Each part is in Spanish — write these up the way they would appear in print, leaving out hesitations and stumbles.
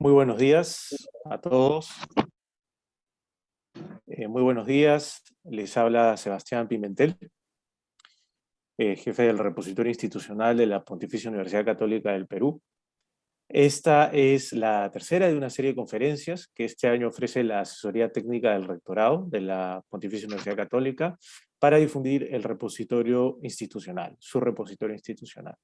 Muy buenos días a todos. Muy buenos días. Les habla Sebastián Pimentel, jefe del repositorio institucional de la Pontificia Universidad Católica del Perú. Esta es la tercera de una serie de conferencias que este año ofrece la Asesoría Técnica del Rectorado de la Pontificia Universidad Católica para difundir el repositorio institucional, su repositorio institucional.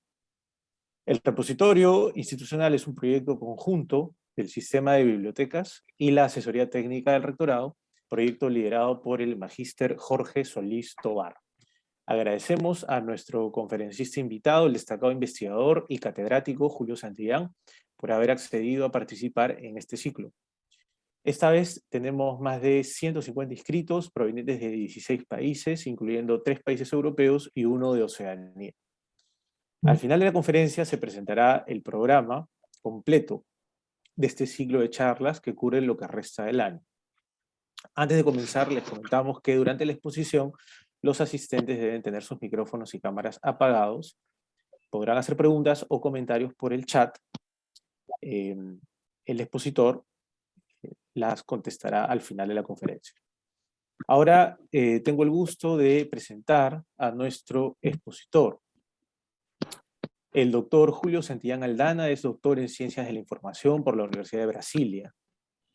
El repositorio institucional es un proyecto conjunto del Sistema de Bibliotecas y la Asesoría Técnica del Rectorado, proyecto liderado por el magíster Jorge Solís Tovar. Agradecemos a nuestro conferencista invitado, el destacado investigador y catedrático Julio Santillán, por haber accedido a participar en este ciclo. Esta vez tenemos más de 150 inscritos provenientes de 16 países, incluyendo 3 países europeos y 1 de Oceanía. Al final de la conferencia se presentará el programa completo de este ciclo de charlas que cubre lo que resta del año. Antes de comenzar, les comentamos que durante la exposición los asistentes deben tener sus micrófonos y cámaras apagados, podrán hacer preguntas o comentarios por el chat. El expositor las contestará al final de la conferencia. Ahora tengo el gusto de presentar a nuestro expositor. El doctor Julio Santillán Aldana es doctor en Ciencias de la Información por la Universidad de Brasilia.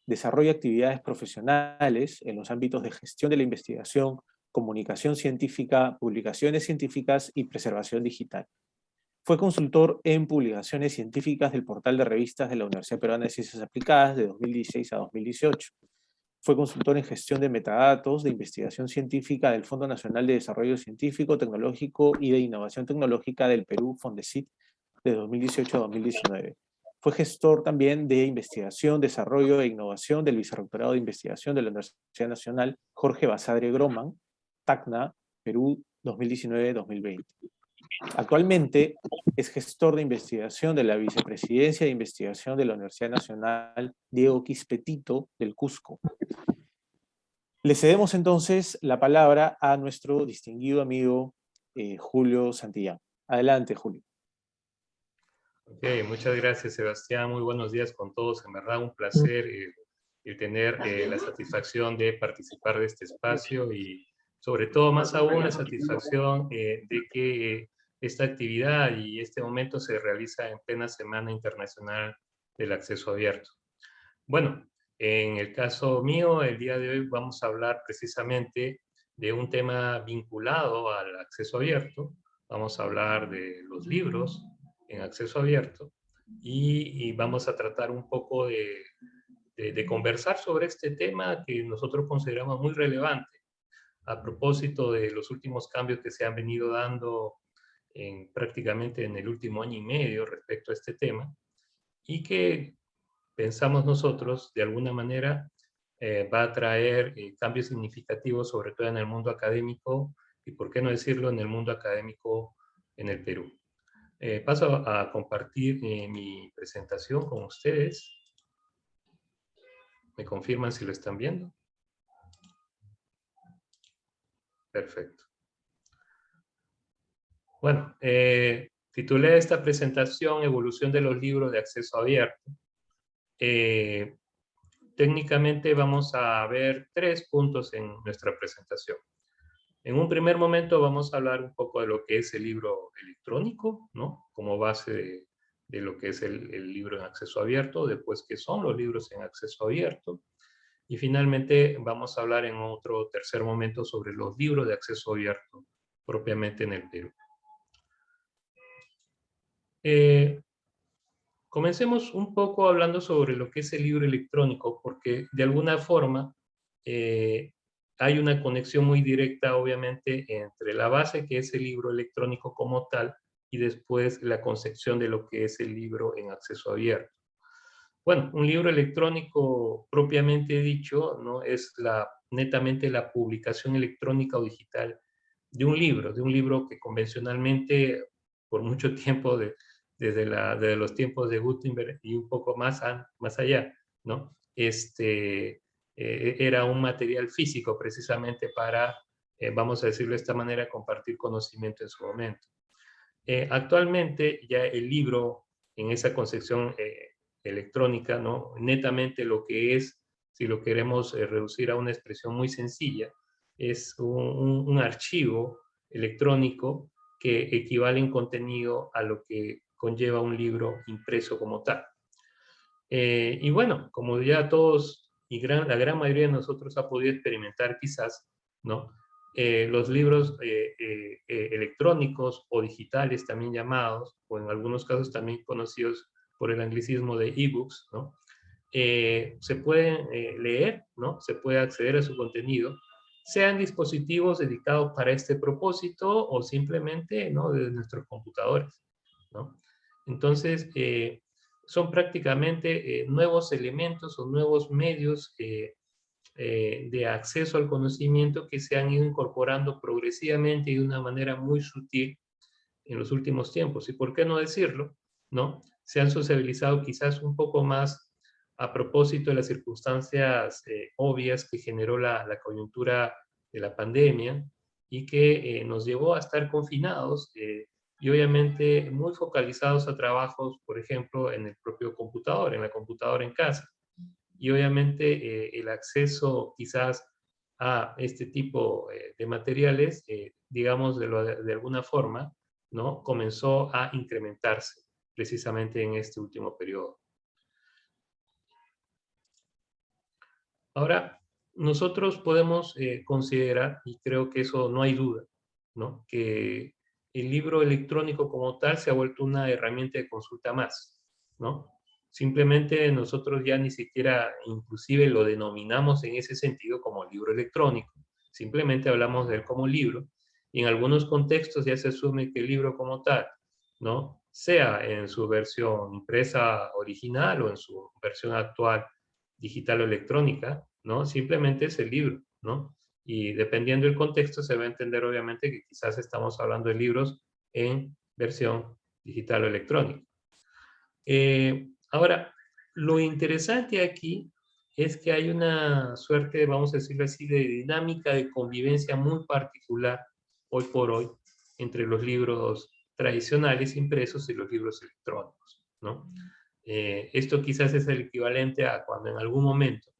Desarrolla actividades profesionales en los ámbitos de gestión de la investigación, comunicación científica, publicaciones científicas y preservación digital. Fue consultor en publicaciones científicas del portal de revistas de la Universidad Peruana de Ciencias Aplicadas de 2016 a 2018. Fue consultor en gestión de metadatos de investigación científica del Fondo Nacional de Desarrollo Científico, Tecnológico y de Innovación Tecnológica del Perú, Fondesit, de 2018 a 2019. Fue gestor también de investigación, desarrollo e innovación del Vicerrectorado de Investigación de la Universidad Nacional Jorge Basadre Groman, Tacna, Perú, 2019-2020. Actualmente es gestor de investigación de la Vicepresidencia de Investigación de la Universidad Nacional Diego Quispetito del Cusco. Le cedemos entonces la palabra a nuestro distinguido amigo Julio Santillán. Adelante, Julio. Ok, muchas gracias, Sebastián. Muy buenos días con todos. En verdad, un placer el tener la satisfacción de participar de este espacio y, sobre todo, más aún, la satisfacción de que esta actividad y este momento se realiza en plena Semana Internacional del Acceso Abierto. Bueno, en el caso mío, el día de hoy vamos a hablar precisamente de un tema vinculado al acceso abierto. Vamos a hablar de los libros en acceso abierto y vamos a tratar un poco de conversar sobre este tema que nosotros consideramos muy relevante a propósito de los últimos cambios que se han venido dando prácticamente en el último año y medio respecto a este tema y que pensamos nosotros, de alguna manera, va a traer cambios significativos, sobre todo en el mundo académico, y por qué no decirlo, en el mundo académico en el Perú. Paso a compartir mi presentación con ustedes. ¿Me confirman si lo están viendo? Perfecto. Bueno, titulé esta presentación Evolución de los libros de acceso abierto. Técnicamente vamos a ver 3 puntos en nuestra presentación. En un primer momento vamos a hablar un poco de lo que es el libro electrónico, ¿no? Como base de lo que es el libro en acceso abierto, después qué son los libros en acceso abierto, y finalmente vamos a hablar en otro tercer momento sobre los libros de acceso abierto, propiamente en el Perú. Comencemos un poco hablando sobre lo que es el libro electrónico, porque de alguna forma hay una conexión muy directa, obviamente, entre la base que es el libro electrónico como tal y después la concepción de lo que es el libro en acceso abierto. Bueno, un libro electrónico propiamente dicho, ¿no? Es netamente la publicación electrónica o digital de un libro que convencionalmente por mucho tiempo desde los tiempos de Gutenberg y un poco más allá, ¿no? Era un material físico precisamente para, vamos a decirlo de esta manera, compartir conocimiento en su momento. Actualmente ya el libro, en esa concepción electrónica, ¿no? Netamente lo que es, si lo queremos reducir a una expresión muy sencilla, es un archivo electrónico que equivale en contenido a lo que conlleva un libro impreso como tal. Y bueno, como ya todos y la gran mayoría de nosotros ha podido experimentar quizás, ¿no? Los libros electrónicos o digitales también llamados, o en algunos casos también conocidos por el anglicismo de ebooks, ¿no? Se pueden leer, ¿no? Se puede acceder a su contenido, sean dispositivos dedicados para este propósito o simplemente, ¿no? De nuestros computadores, ¿no? Entonces, son prácticamente nuevos elementos o nuevos medios de acceso al conocimiento que se han ido incorporando progresivamente y de una manera muy sutil en los últimos tiempos. Y por qué no decirlo, ¿no? Se han sociabilizado quizás un poco más a propósito de las circunstancias obvias que generó la coyuntura de la pandemia y que nos llevó a estar confinados y obviamente muy focalizados a trabajos, por ejemplo, en el propio computador, en la computadora en casa. Y obviamente el acceso quizás a este tipo de materiales, digamos de alguna forma, ¿no? Comenzó a incrementarse precisamente en este último periodo. Ahora, nosotros podemos considerar, y creo que eso no hay duda, ¿no? Que el libro electrónico como tal se ha vuelto una herramienta de consulta más, ¿no? Simplemente nosotros ya ni siquiera inclusive lo denominamos en ese sentido como libro electrónico, simplemente hablamos de él como libro, y en algunos contextos ya se asume que el libro como tal, ¿no? Sea en su versión impresa original o en su versión actual digital o electrónica, ¿no? Simplemente es el libro, ¿no? Y dependiendo del contexto se va a entender obviamente que quizás estamos hablando de libros en versión digital o electrónica. Ahora, lo interesante aquí es que hay una suerte, vamos a decirlo así, de dinámica de convivencia muy particular hoy por hoy entre los libros tradicionales impresos y los libros electrónicos, ¿no? Esto quizás es el equivalente a cuando en algún momento,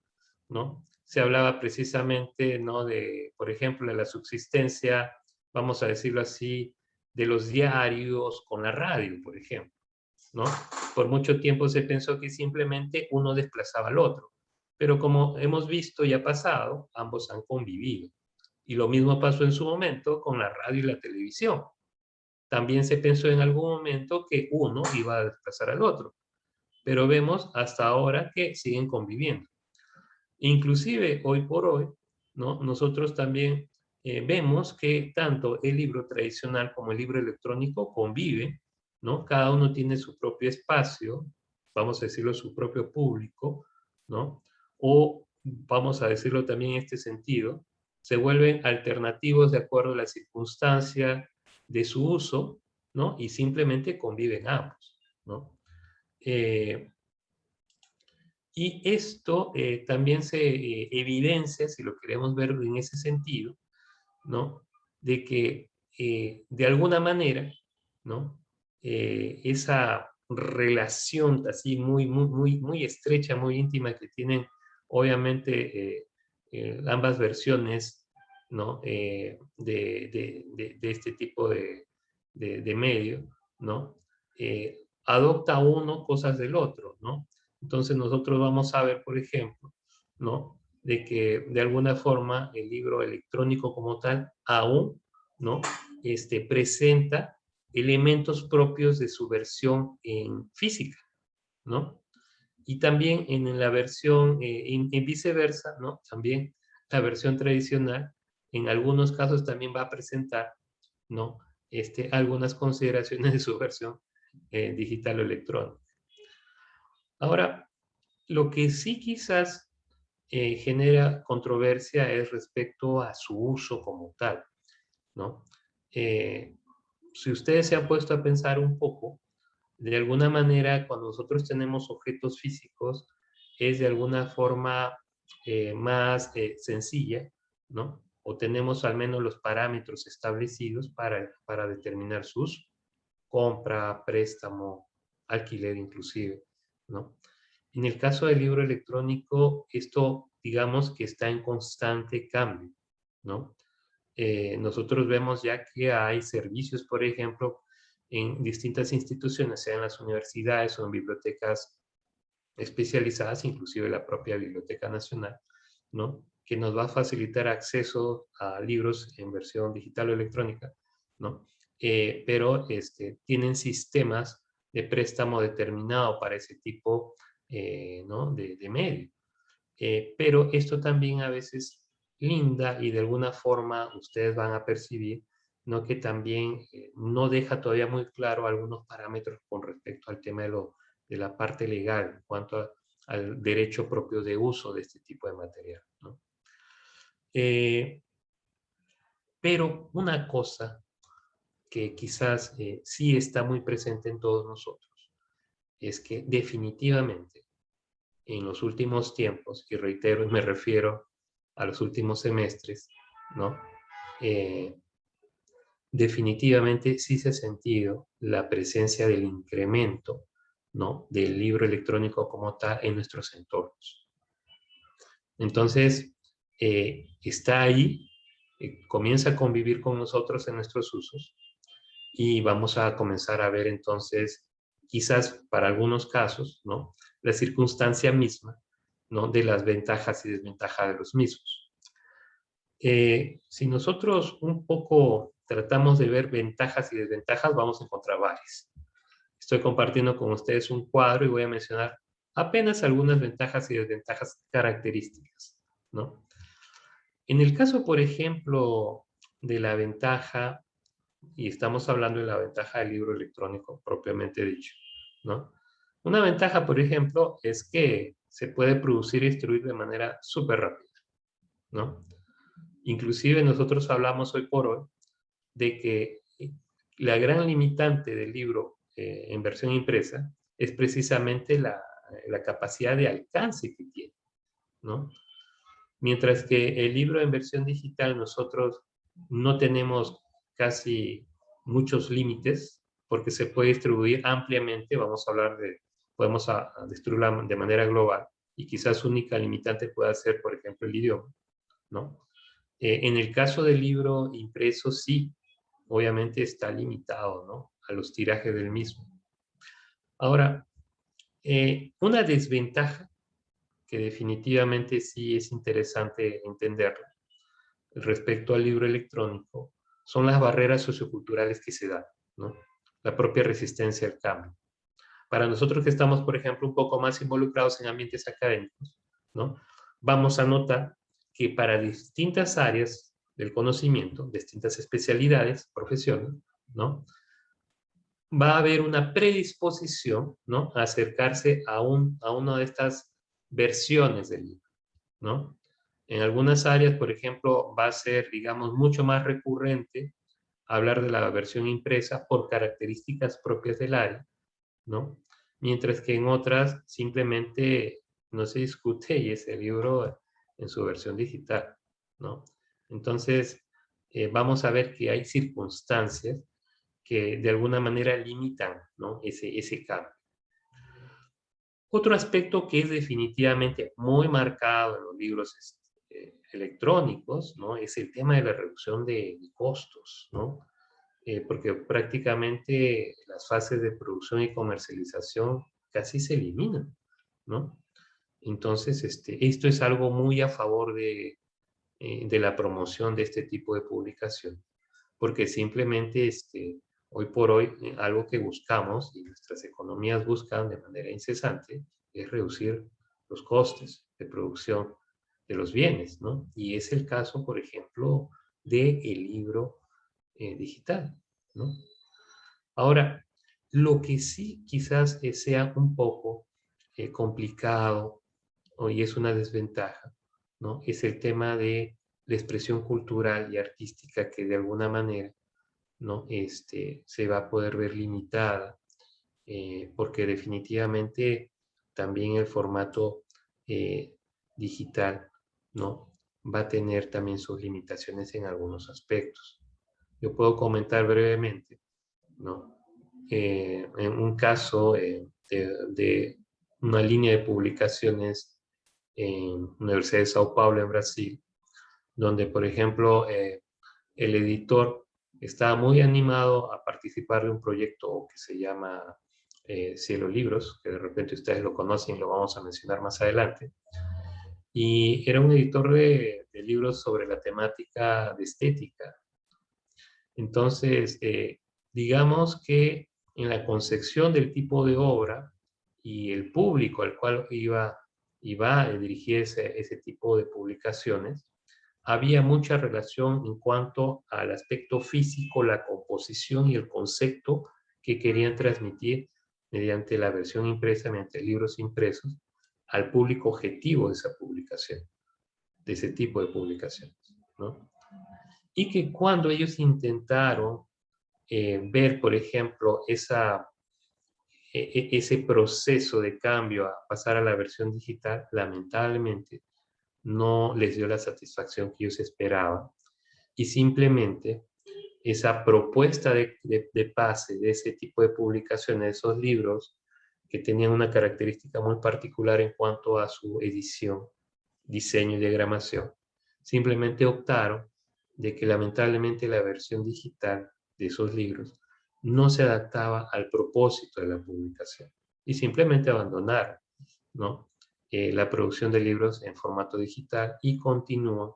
¿no? Se hablaba precisamente, ¿no? De, por ejemplo, de la subsistencia, vamos a decirlo así, de los diarios con la radio, por ejemplo, ¿no? Por mucho tiempo se pensó que simplemente uno desplazaba al otro, pero como hemos visto y ha pasado, ambos han convivido. Y lo mismo pasó en su momento con la radio y la televisión. También se pensó en algún momento que uno iba a desplazar al otro, pero vemos hasta ahora que siguen conviviendo. Inclusive hoy por hoy, ¿no? Nosotros también vemos que tanto el libro tradicional como el libro electrónico conviven, ¿no? Cada uno tiene su propio espacio, vamos a decirlo, su propio público, ¿no? O vamos a decirlo también en este sentido, se vuelven alternativos de acuerdo a la circunstancia de su uso, ¿no? Y simplemente conviven ambos, ¿no? Y esto también se evidencia, si lo queremos ver en ese sentido, ¿no? De que de alguna manera, ¿no? Esa relación así muy estrecha, muy íntima que tienen obviamente ambas versiones, ¿no? De este tipo de medio, ¿no? Adopta uno cosas del otro, ¿no? Entonces nosotros vamos a ver, por ejemplo, ¿no? De que de alguna forma el libro electrónico como tal aún, ¿no? Presenta elementos propios de su versión en física, ¿no? Y también en la versión, en viceversa, ¿no? También la versión tradicional, en algunos casos también va a presentar, ¿no? Algunas consideraciones de su versión digital o electrónica. Ahora, lo que sí quizás genera controversia es respecto a su uso como tal, ¿no? Si ustedes se han puesto a pensar un poco, de alguna manera, cuando nosotros tenemos objetos físicos, es de alguna forma más sencilla, ¿no? O tenemos al menos los parámetros establecidos para determinar su uso, compra, préstamo, alquiler inclusive, ¿no? En el caso del libro electrónico, esto, digamos que está en constante cambio, ¿no? Nosotros vemos ya que hay servicios, por ejemplo, en distintas instituciones, sean las universidades o en bibliotecas especializadas, inclusive la propia Biblioteca Nacional, ¿no? Que nos va a facilitar acceso a libros en versión digital o electrónica, ¿no? Pero tienen sistemas de préstamo determinado para ese tipo, ¿no? de medio. Pero esto también a veces linda y de alguna forma ustedes van a percibir, ¿no? Que también no deja todavía muy claro algunos parámetros con respecto al tema de la parte legal en cuanto al derecho propio de uso de este tipo de material, ¿no? Eh, pero una cosa que quizás sí está muy presente en todos nosotros es que definitivamente en los últimos tiempos, y reitero, me refiero a los últimos semestres, ¿no? Eh, definitivamente sí se ha sentido la presencia del incremento, ¿no? Del libro electrónico como tal en nuestros entornos. Entonces, está ahí, comienza a convivir con nosotros en nuestros usos y vamos a comenzar a ver entonces, quizás para algunos casos, ¿no? La circunstancia misma, ¿no? De las ventajas y desventajas de los mismos. Si nosotros un poco tratamos de ver ventajas y desventajas, vamos a encontrar varias. Estoy compartiendo con ustedes un cuadro y voy a mencionar apenas algunas ventajas y desventajas características, ¿no? En el caso, por ejemplo, de la ventaja, y estamos hablando de la ventaja del libro electrónico propiamente dicho, ¿no? Una ventaja, por ejemplo, es que se puede producir y distribuir de manera súper rápida, ¿no? Inclusive nosotros hablamos hoy por hoy de que la gran limitante del libro en versión impresa es precisamente la capacidad de alcance que tiene, ¿no? Mientras que el libro en versión digital nosotros no tenemos casi muchos límites porque se puede distribuir ampliamente, vamos a hablar de, podemos distribuirla de manera global y quizás única limitante pueda ser, por ejemplo, el idioma, ¿no? En el caso del libro impreso, sí, obviamente está limitado, ¿no? A los tirajes del mismo. Ahora, una desventaja que definitivamente sí es interesante entenderla respecto al libro electrónico son las barreras socioculturales que se dan, ¿no? La propia resistencia al cambio. Para nosotros que estamos, por ejemplo, un poco más involucrados en ambientes académicos, ¿no? Vamos a notar que para distintas áreas del conocimiento, distintas especialidades, profesiones, ¿no? Va a haber una predisposición, ¿no? A acercarse a una de estas versiones del libro, ¿no? En algunas áreas, por ejemplo, va a ser, digamos, mucho más recurrente hablar de la versión impresa por características propias del área, ¿no? Mientras que en otras simplemente no se discute y es el libro en su versión digital, ¿no? Entonces, vamos a ver que hay circunstancias que de alguna manera limitan, ¿no? ese cambio. Otro aspecto que es definitivamente muy marcado en los libros electrónicos, ¿no? Es el tema de la reducción de costos, ¿no? Porque prácticamente las fases de producción y comercialización casi se eliminan, ¿no? Entonces, esto es algo muy a favor de la promoción de este tipo de publicación, porque simplemente hoy por hoy algo que buscamos y nuestras economías buscan de manera incesante es reducir los costes de producción de los bienes, ¿no? Y es el caso, por ejemplo, del libro digital, ¿no? Ahora, lo que sí quizás sea un poco complicado y es una desventaja, ¿no? Es el tema de la expresión cultural y artística que de alguna manera, ¿no? Se va a poder ver limitada, porque definitivamente también el formato digital, ¿no? Va a tener también sus limitaciones en algunos aspectos. Yo puedo comentar brevemente, ¿no? En un caso de una línea de publicaciones en la Universidad de Sao Paulo, en Brasil, donde, por ejemplo, el editor estaba muy animado a participar de un proyecto que se llama Cielo Libros, que de repente ustedes lo conocen, lo vamos a mencionar más adelante. Y era un editor de libros sobre la temática de estética. Entonces, digamos que en la concepción del tipo de obra y el público al cual iba a dirigirse ese tipo de publicaciones, había mucha relación en cuanto al aspecto físico, la composición y el concepto que querían transmitir mediante la versión impresa, mediante libros impresos, al público objetivo de esa publicación, de ese tipo de publicaciones, ¿no? Y que cuando ellos intentaron ver, por ejemplo, ese proceso de cambio a pasar a la versión digital, lamentablemente no les dio la satisfacción que ellos esperaban. Y simplemente esa propuesta de pase de ese tipo de publicaciones, de esos libros, que tenían una característica muy particular en cuanto a su edición, diseño y diagramación, simplemente optaron de que lamentablemente la versión digital de esos libros no se adaptaba al propósito de la publicación y simplemente abandonaron, ¿no? La producción de libros en formato digital y continúan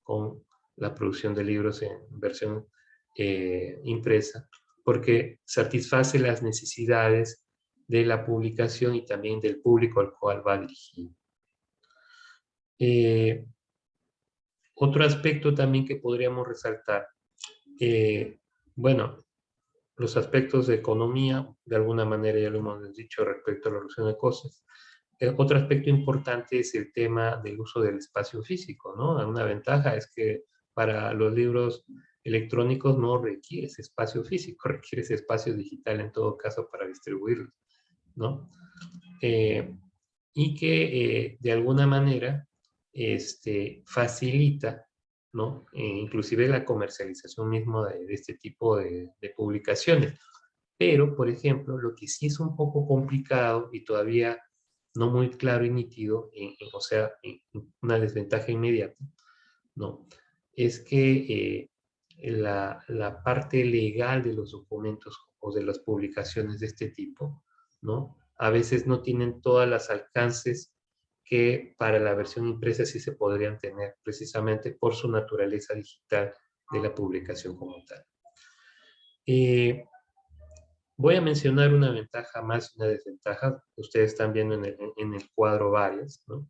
con la producción de libros en versión impresa, porque satisface las necesidades de la publicación y también del público al cual va dirigido. Otro aspecto también que podríamos resaltar, bueno, los aspectos de economía, de alguna manera ya lo hemos dicho respecto a la reducción de costes. Otro aspecto importante es el tema del uso del espacio físico, ¿no? Una ventaja es que para los libros electrónicos no requieres espacio físico, requieres espacio digital en todo caso para distribuirlos, ¿no? Y que de alguna manera facilita, ¿no? Inclusive la comercialización mismo de este tipo de publicaciones. Pero, por ejemplo, lo que sí es un poco complicado y todavía no muy claro y nítido, o sea, una desventaja inmediata, ¿no? Es que la parte legal de los documentos o de las publicaciones de este tipo, ¿no? A veces no tienen todas las alcances que para la versión impresa sí se podrían tener, precisamente por su naturaleza digital de la publicación como tal. Voy a mencionar una ventaja más y una desventaja. Ustedes están viendo en el cuadro varias, ¿no?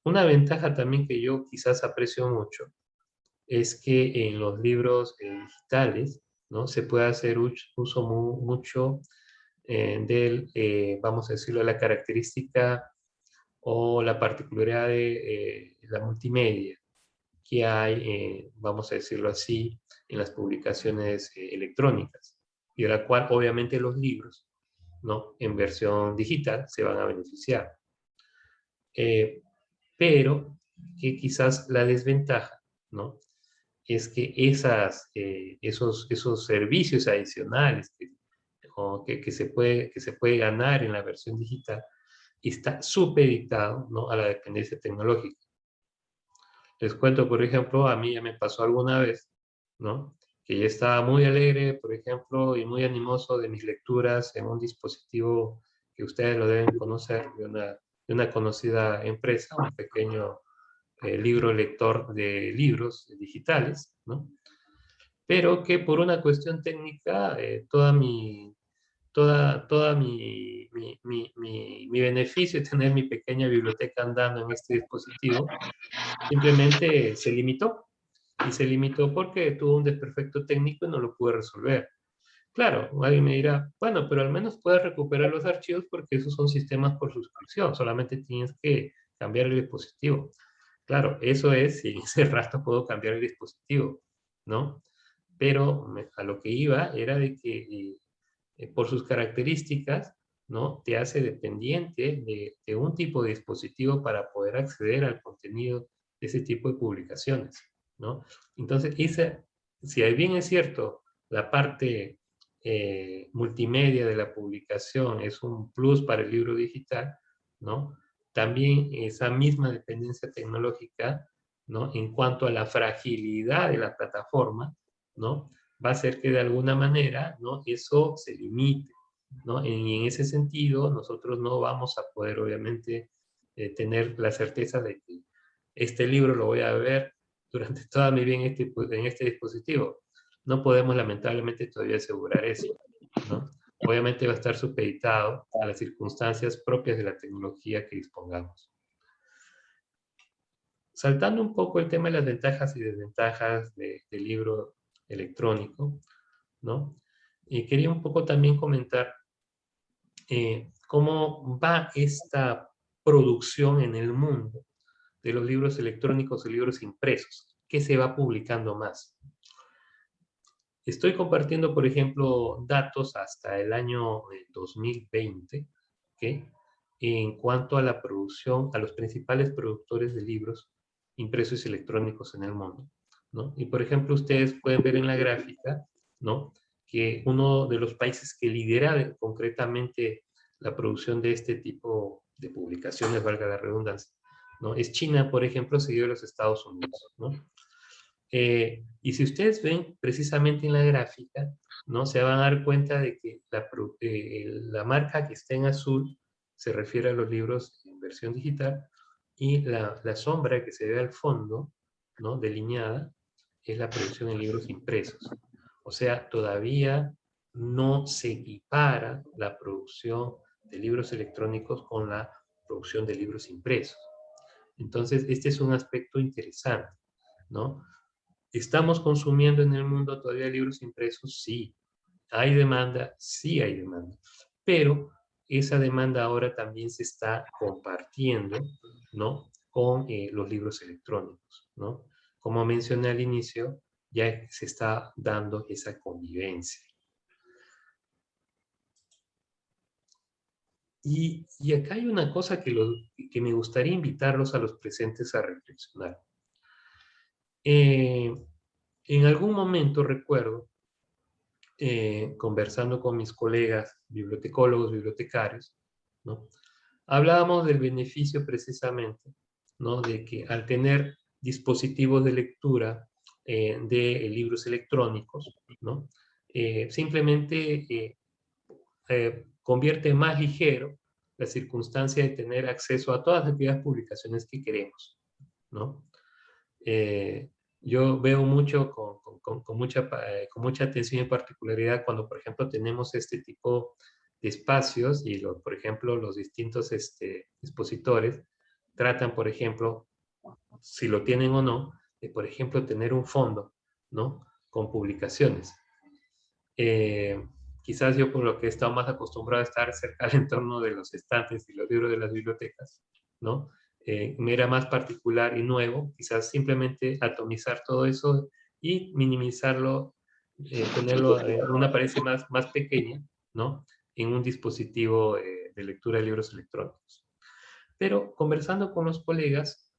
Una ventaja también que yo quizás aprecio mucho es que en los libros digitales, ¿no? Se puede hacer uso mucho vamos a decirlo, la característica o la particularidad de la multimedia que hay, vamos a decirlo así, en las publicaciones electrónicas, y de la cual obviamente los libros, ¿no? En versión digital se van a beneficiar. Pero que quizás la desventaja, ¿no? Es que esos servicios adicionales que se puede ganar en la versión digital está supeditado, ¿no? A la dependencia tecnológica. Les cuento, por ejemplo, a mí ya me pasó alguna vez, ¿no? Que yo estaba muy alegre, por ejemplo, y muy animoso de mis lecturas en un dispositivo que ustedes lo deben conocer, de una conocida empresa, un pequeño libro lector de libros digitales, ¿no? Pero que por una cuestión técnica, toda mi beneficio de tener mi pequeña biblioteca andando en este dispositivo, simplemente se limitó. Y se limitó porque tuvo un desperfecto técnico y no lo pude resolver. Claro, alguien me dirá, bueno, pero al menos puedes recuperar los archivos porque esos son sistemas por suscripción, solamente tienes que cambiar el dispositivo. Claro, eso es, si en ese rato puedo cambiar el dispositivo, ¿no? Pero a lo que iba era de que por sus características, ¿no? Te hace dependiente de un tipo de dispositivo para poder acceder al contenido de ese tipo de publicaciones, ¿no? Entonces, si bien es cierto, la parte multimedia de la publicación es un plus para el libro digital, ¿no? También esa misma dependencia tecnológica, ¿no? En cuanto a la fragilidad de la plataforma, ¿no? Va a hacer que de alguna manera, ¿no? Eso se limite, ¿no? Y en ese sentido, nosotros no vamos a poder, obviamente, tener la certeza de que este libro lo voy a ver durante toda mi vida en este dispositivo. No podemos lamentablemente todavía asegurar eso, ¿no? Obviamente va a estar supeditado a las circunstancias propias de la tecnología que dispongamos. Saltando un poco el tema de las ventajas y desventajas del libro electrónico, ¿no? Y quería un poco también comentar cómo va esta producción en el mundo de los libros electrónicos y libros impresos. ¿Qué se va publicando más? Estoy compartiendo, por ejemplo, datos hasta el año 2020, ¿okay? En cuanto a la producción, a los principales productores de libros impresos y electrónicos en el mundo, ¿no? Y, por ejemplo, ustedes pueden ver en la gráfica, ¿no? Que uno de los países que lidera concretamente la producción de este tipo de publicaciones, valga la redundancia, ¿no? Es China, por ejemplo, seguido de los Estados Unidos, ¿no? Y si ustedes ven precisamente en la gráfica, ¿no? Se van a dar cuenta de que la marca que está en azul se refiere a los libros en versión digital y la sombra que se ve al fondo, ¿no? Delineada, es la producción en libros impresos. O sea, todavía no se equipara la producción de libros electrónicos con la producción de libros impresos. Entonces, este es un aspecto interesante, ¿no? ¿Estamos consumiendo en el mundo todavía libros impresos? Sí. ¿Hay demanda? Sí hay demanda. Pero esa demanda ahora también se está compartiendo, ¿no? Con los libros electrónicos, ¿no? Como mencioné al inicio, ya se está dando esa convivencia. Y acá hay una cosa que me gustaría invitarlos a los presentes a reflexionar. En algún momento recuerdo, conversando con mis colegas bibliotecólogos, bibliotecarios, ¿no? Hablábamos del beneficio precisamente, ¿no? De que al tener dispositivos de lectura de libros electrónicos, ¿no? Simplemente convierte más ligero la circunstancia de tener acceso a todas aquellas publicaciones que queremos, ¿no? Yo veo mucho con mucha atención y particularidad cuando, por ejemplo, tenemos este tipo de espacios y, por ejemplo, los distintos expositores tratan, por ejemplo, si lo tienen o no, de, por ejemplo, tener un fondo, ¿no? Con publicaciones. Quizás yo, por lo que he estado más acostumbrado a estar cerca del entorno de los estantes y los libros de las bibliotecas, ¿no? Me era más particular y nuevo, quizás simplemente atomizar todo eso y minimizarlo, tenerlo en una apariencia más pequeña, ¿no? En un dispositivo de lectura de libros electrónicos. Pero conversando con los colegas,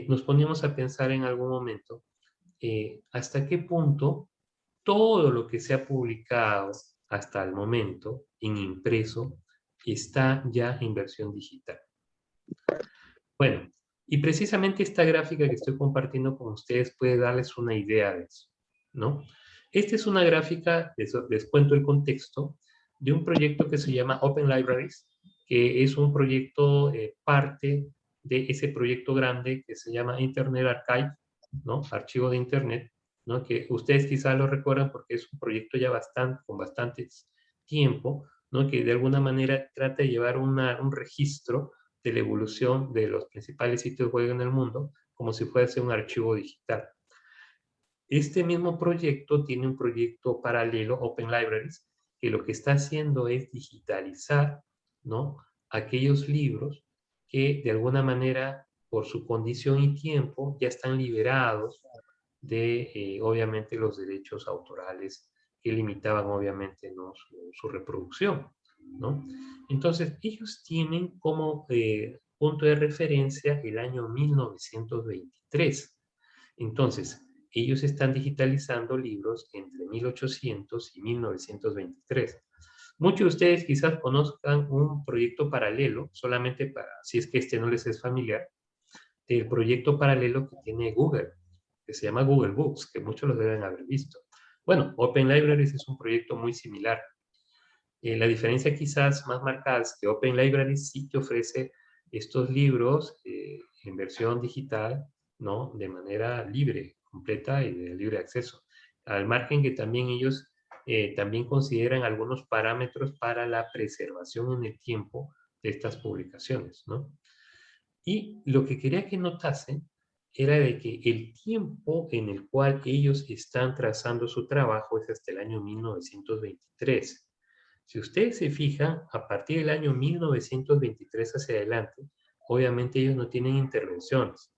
nos poníamos a pensar en algún momento hasta qué punto todo lo que se ha publicado hasta el momento en impreso está ya en versión digital. Bueno, y precisamente esta gráfica que estoy compartiendo con ustedes puede darles una idea de eso, ¿no? Esta es una gráfica, les cuento el contexto, de un proyecto que se llama Open Libraries, que es un proyecto parte de ese proyecto grande que se llama Internet Archive, ¿no? Archivo de Internet, ¿no? Que ustedes quizás lo recuerdan porque es un proyecto ya con bastante tiempo, ¿no? Que de alguna manera trata de llevar un registro de la evolución de los principales sitios web en el mundo, como si fuese un archivo digital. Este mismo proyecto tiene un proyecto paralelo, Open Libraries, que lo que está haciendo es digitalizar, ¿no? Aquellos libros que de alguna manera, por su condición y tiempo, ya están liberados de, obviamente, los derechos autorales que limitaban, obviamente, ¿no? su reproducción, ¿no? Entonces, ellos tienen como punto de referencia el año 1923. Entonces, ellos están digitalizando libros entre 1800 y 1923. Muchos de ustedes quizás conozcan un proyecto paralelo, solamente para, si es que este no les es familiar, del proyecto paralelo que tiene Google, que se llama Google Books, que muchos lo deben haber visto. Bueno, Open Libraries es un proyecto muy similar. La diferencia quizás más marcada es que Open Libraries sí te ofrece estos libros en versión digital, ¿no? De manera libre, completa y de libre acceso. Al margen que también ellos también consideran algunos parámetros para la preservación en el tiempo de estas publicaciones, ¿no? Y lo que quería que notasen era de que el tiempo en el cual ellos están trazando su trabajo es hasta el año 1923. Si ustedes se fijan, a partir del año 1923 hacia adelante, obviamente ellos no tienen intervenciones.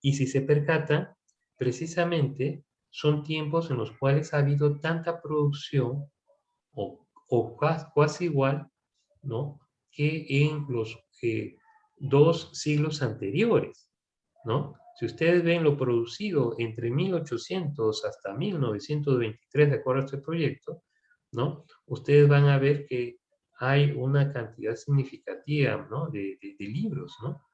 Y si se percatan, precisamente son tiempos en los cuales ha habido tanta producción o casi igual, ¿no? Que en los 2 siglos anteriores, ¿no? Si ustedes ven lo producido entre 1800 hasta 1923, de acuerdo a este proyecto, ¿no? Ustedes van a ver que hay una cantidad significativa, ¿no? de libros, ¿no?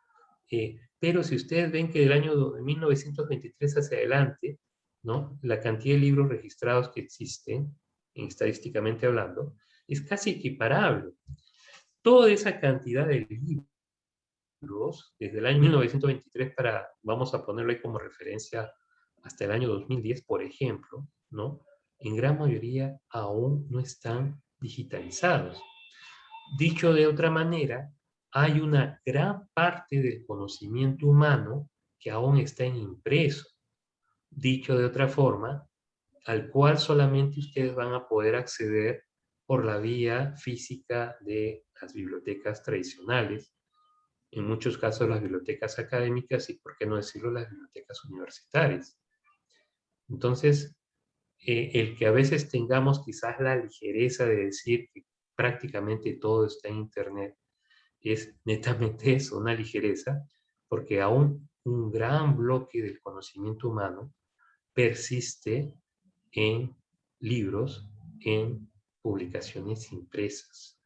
Pero si ustedes ven que del año 1923 hacia adelante, ¿no? La cantidad de libros registrados que existen, estadísticamente hablando, es casi equiparable. Toda esa cantidad de libros, desde el año 1923 para, vamos a ponerlo ahí como referencia, hasta el año 2010, por ejemplo, ¿no? En gran mayoría aún no están digitalizados. Dicho de otra manera, hay una gran parte del conocimiento humano que aún está en impreso. Dicho de otra forma, al cual solamente ustedes van a poder acceder por la vía física de las bibliotecas tradicionales, en muchos casos las bibliotecas académicas y, por qué no decirlo, las bibliotecas universitarias. Entonces, el que a veces tengamos quizás la ligereza de decir que prácticamente todo está en Internet es netamente eso, una ligereza, porque aún un gran bloque del conocimiento humano persiste en libros, en publicaciones impresas.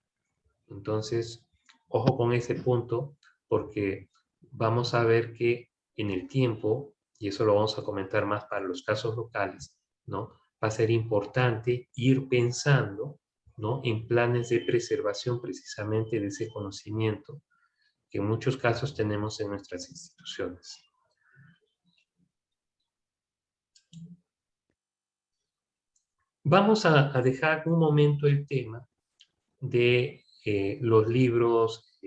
Entonces, ojo con ese punto, porque vamos a ver que en el tiempo, y eso lo vamos a comentar más para los casos locales, ¿no? Va a ser importante ir pensando, ¿no? En planes de preservación precisamente de ese conocimiento que en muchos casos tenemos en nuestras instituciones. Vamos a dejar un momento el tema de los libros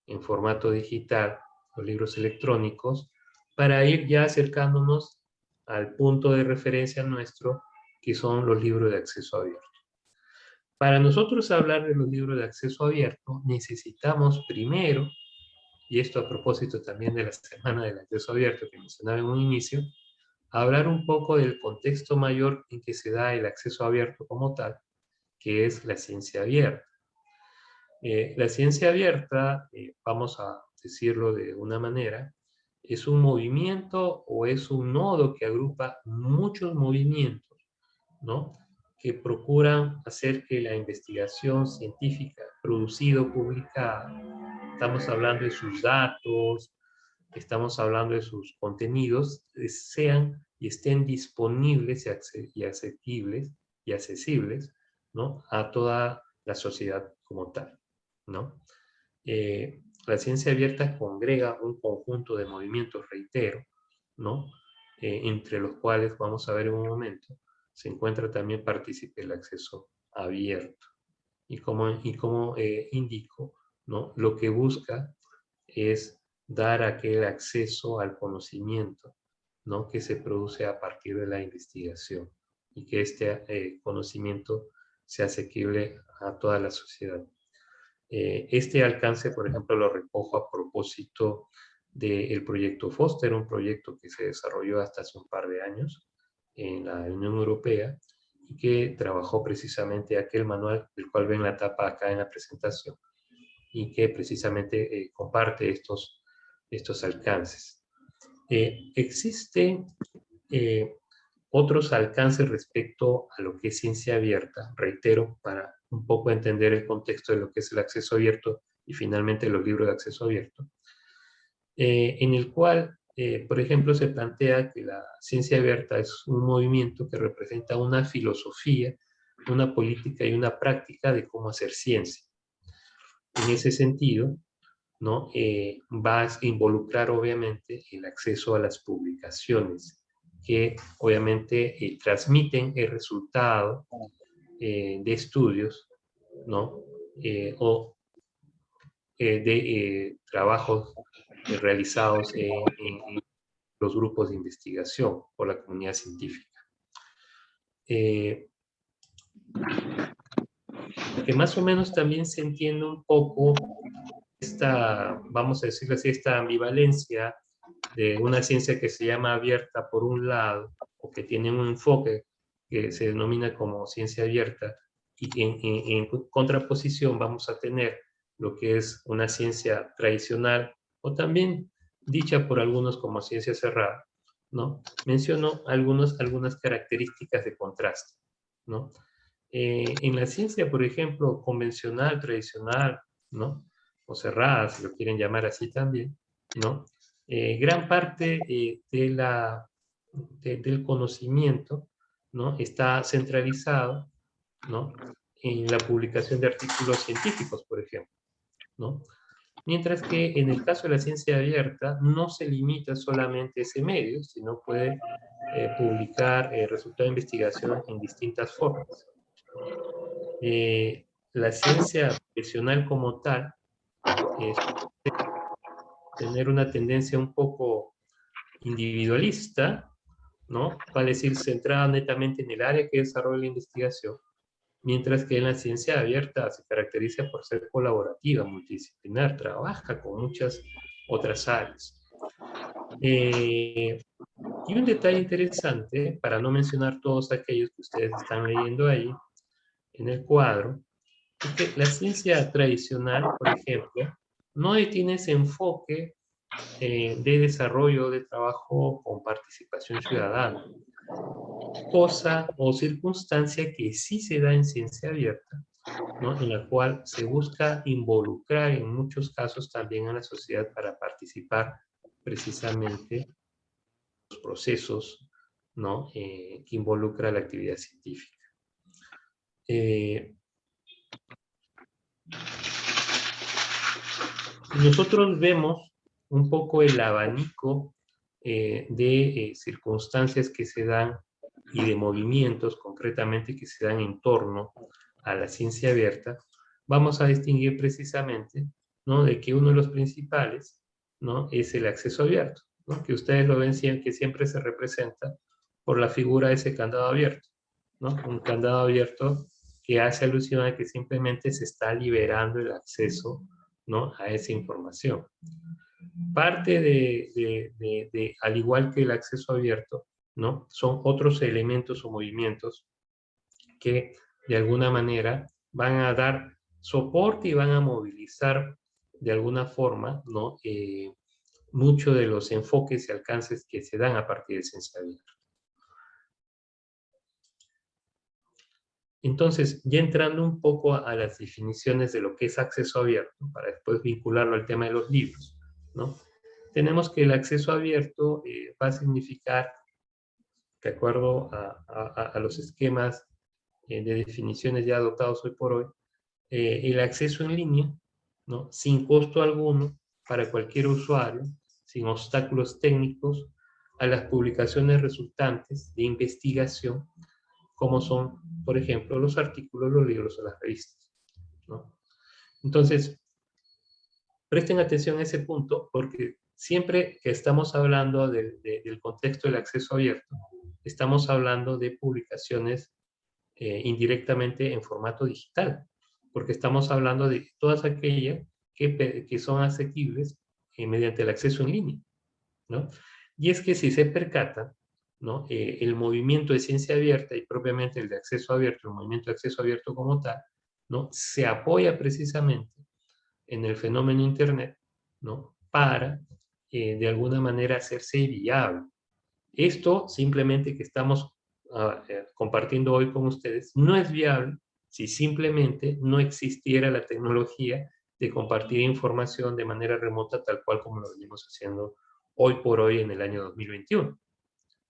en formato digital, los libros electrónicos, para ir ya acercándonos al punto de referencia nuestro, que son los libros de acceso abierto. Para nosotros hablar de los libros de acceso abierto, necesitamos primero, y esto a propósito también de la Semana del Acceso Abierto que mencionaba en un inicio, hablar un poco del contexto mayor en que se da el acceso abierto como tal, que es la ciencia abierta. La ciencia abierta, vamos a decirlo de una manera, es un movimiento o es un nodo que agrupa muchos movimientos, ¿no? Que procuran hacer que la investigación científica producida o publicada, estamos hablando de sus datos, estamos hablando de sus contenidos, sean y estén disponibles y accesibles, ¿no? A toda la sociedad como tal, ¿no? La ciencia abierta congrega un conjunto de movimientos, reitero, ¿no? Entre los cuales, vamos a ver en un momento, se encuentra también Partícipe el acceso abierto. Y como indico, ¿no? Lo que busca es dar aquel acceso al conocimiento, ¿no? Que se produce a partir de la investigación y que este conocimiento sea asequible a toda la sociedad. Este alcance, por ejemplo, lo recojo a propósito del proyecto Foster, un proyecto que se desarrolló hasta hace un par de años en la Unión Europea y que trabajó precisamente aquel manual del cual ven la tapa acá en la presentación y que precisamente comparte estos alcances. Existe Otros alcances respecto a lo que es ciencia abierta, reitero, para un poco entender el contexto de lo que es el acceso abierto y finalmente los libros de acceso abierto, en el cual, por ejemplo, se plantea que la ciencia abierta es un movimiento que representa una filosofía, una política y una práctica de cómo hacer ciencia. En ese sentido, ¿no? Va a involucrar obviamente el acceso a las publicaciones que obviamente transmiten el resultado de estudios, ¿no? O de trabajos realizados en los grupos de investigación por la comunidad científica. Que más o menos también se entiende un poco esta, vamos a decirlo así, esta ambivalencia de una ciencia que se llama abierta por un lado, o que tiene un enfoque que se denomina como ciencia abierta, y en contraposición vamos a tener lo que es una ciencia tradicional, o también dicha por algunos como ciencia cerrada, ¿no? Menciono algunas características de contraste, ¿no? En la ciencia, por ejemplo, convencional, tradicional, ¿no? O cerrada, si lo quieren llamar así también, ¿no? Gran parte del conocimiento, ¿no? Está centralizado, ¿no? En la publicación de artículos científicos, por ejemplo, ¿no? Mientras que en el caso de la ciencia abierta no se limita solamente a ese medio, sino puede publicar resultados de investigación en distintas formas. La ciencia profesional como tal es tener una tendencia un poco individualista, ¿no? Vale decir, centrada netamente en el área que desarrolla la investigación, mientras que en la ciencia abierta se caracteriza por ser colaborativa, multidisciplinar, trabaja con muchas otras áreas. Y un detalle interesante, para no mencionar todos aquellos que ustedes están leyendo ahí en el cuadro, es que la ciencia tradicional, por ejemplo, no tiene ese enfoque de desarrollo de trabajo con participación ciudadana, cosa o circunstancia que sí se da en ciencia abierta, ¿no? En la cual se busca involucrar en muchos casos también a la sociedad para participar precisamente en los procesos, ¿no? Que involucra la actividad científica. Nosotros vemos un poco el abanico de circunstancias que se dan y de movimientos concretamente que se dan en torno a la ciencia abierta. Vamos a distinguir precisamente, ¿no? De que uno de los principales, ¿no? Es el acceso abierto, ¿no? Que ustedes lo ven que siempre se representa por la figura de ese candado abierto, ¿no? Un candado abierto que hace alusión a que simplemente se está liberando el acceso, ¿no? A esa información. Parte al igual que el acceso abierto, ¿no? Son otros elementos o movimientos que de alguna manera van a dar soporte y van a movilizar de alguna forma, ¿no? Muchos de los enfoques y alcances que se dan a partir de ciencia abierta. Entonces, ya entrando un poco a las definiciones de lo que es acceso abierto, para después vincularlo al tema de los libros, ¿no? Tenemos que el acceso abierto va a significar, de acuerdo a los esquemas de definiciones ya adoptados hoy por hoy, el acceso en línea, ¿no? Sin costo alguno para cualquier usuario, sin obstáculos técnicos, a las publicaciones resultantes de investigación, como son, por ejemplo, los artículos, los libros o las revistas, ¿no? Entonces, presten atención a ese punto porque siempre que estamos hablando del contexto del acceso abierto, estamos hablando de publicaciones indirectamente en formato digital, porque estamos hablando de todas aquellas que son asequibles mediante el acceso en línea, ¿no? Y es que si se percatan, ¿no? El movimiento de ciencia abierta y propiamente el de acceso abierto, el movimiento de acceso abierto como tal, ¿no? Se apoya precisamente en el fenómeno Internet, ¿no? Para, de alguna manera, hacerse viable Esto simplemente que estamos compartiendo hoy con ustedes no es viable si simplemente no existiera la tecnología de compartir información de manera remota tal cual como lo venimos haciendo hoy por hoy en el año 2021.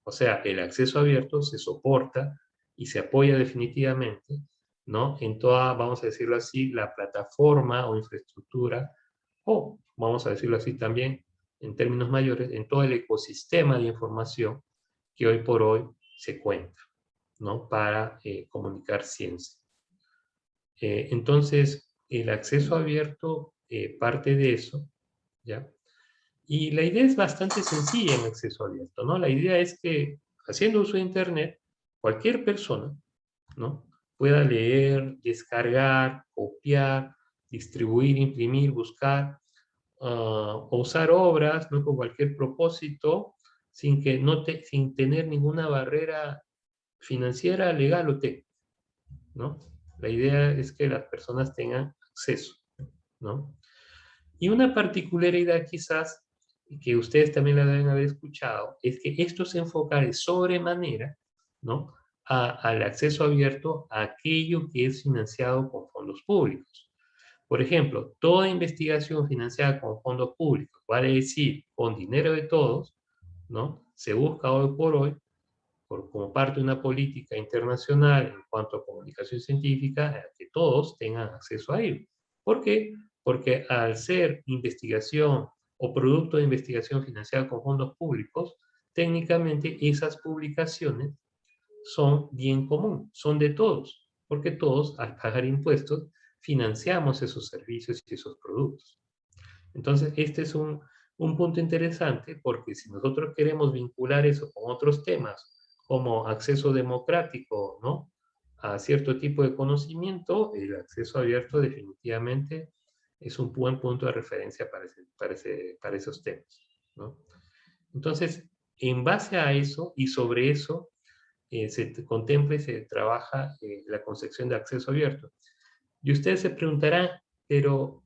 O sea, el acceso abierto se soporta y se apoya definitivamente, ¿no? En toda, vamos a decirlo así, la plataforma o infraestructura, o vamos a decirlo así también, en términos mayores, en todo el ecosistema de información que hoy por hoy se cuenta, ¿no? Para comunicar ciencia. Entonces, el acceso abierto parte de eso, ¿ya? Y la idea es bastante sencilla en acceso abierto, ¿no? La idea es que, haciendo uso de Internet, cualquier persona, ¿no? Pueda leer, descargar, copiar, distribuir, imprimir, buscar, o usar obras, ¿no? Con cualquier propósito, sin, sin tener ninguna barrera financiera, legal o técnica, ¿no? La idea es que las personas tengan acceso, ¿no? Y una particularidad quizás que ustedes también la deben haber escuchado, es que esto se enfoca de sobremanera, ¿no? Al acceso abierto a aquello que es financiado con fondos públicos. Por ejemplo, toda investigación financiada con fondos públicos, vale decir, con dinero de todos, ¿no? Se busca hoy por hoy, como parte de una política internacional en cuanto a comunicación científica, que todos tengan acceso a ello. ¿Por qué? Porque al ser investigación o producto de investigación financiada con fondos públicos, técnicamente esas publicaciones son bien común, son de todos, porque todos, al pagar impuestos, financiamos esos servicios y esos productos. Entonces, este es un punto interesante, porque si nosotros queremos vincular eso con otros temas, como acceso democrático, ¿no? A cierto tipo de conocimiento, el acceso abierto definitivamente es un buen punto de referencia para esos temas, ¿no? Entonces, en base a eso y sobre eso, se contempla y se trabaja la concepción de acceso abierto. Y ustedes se preguntarán, pero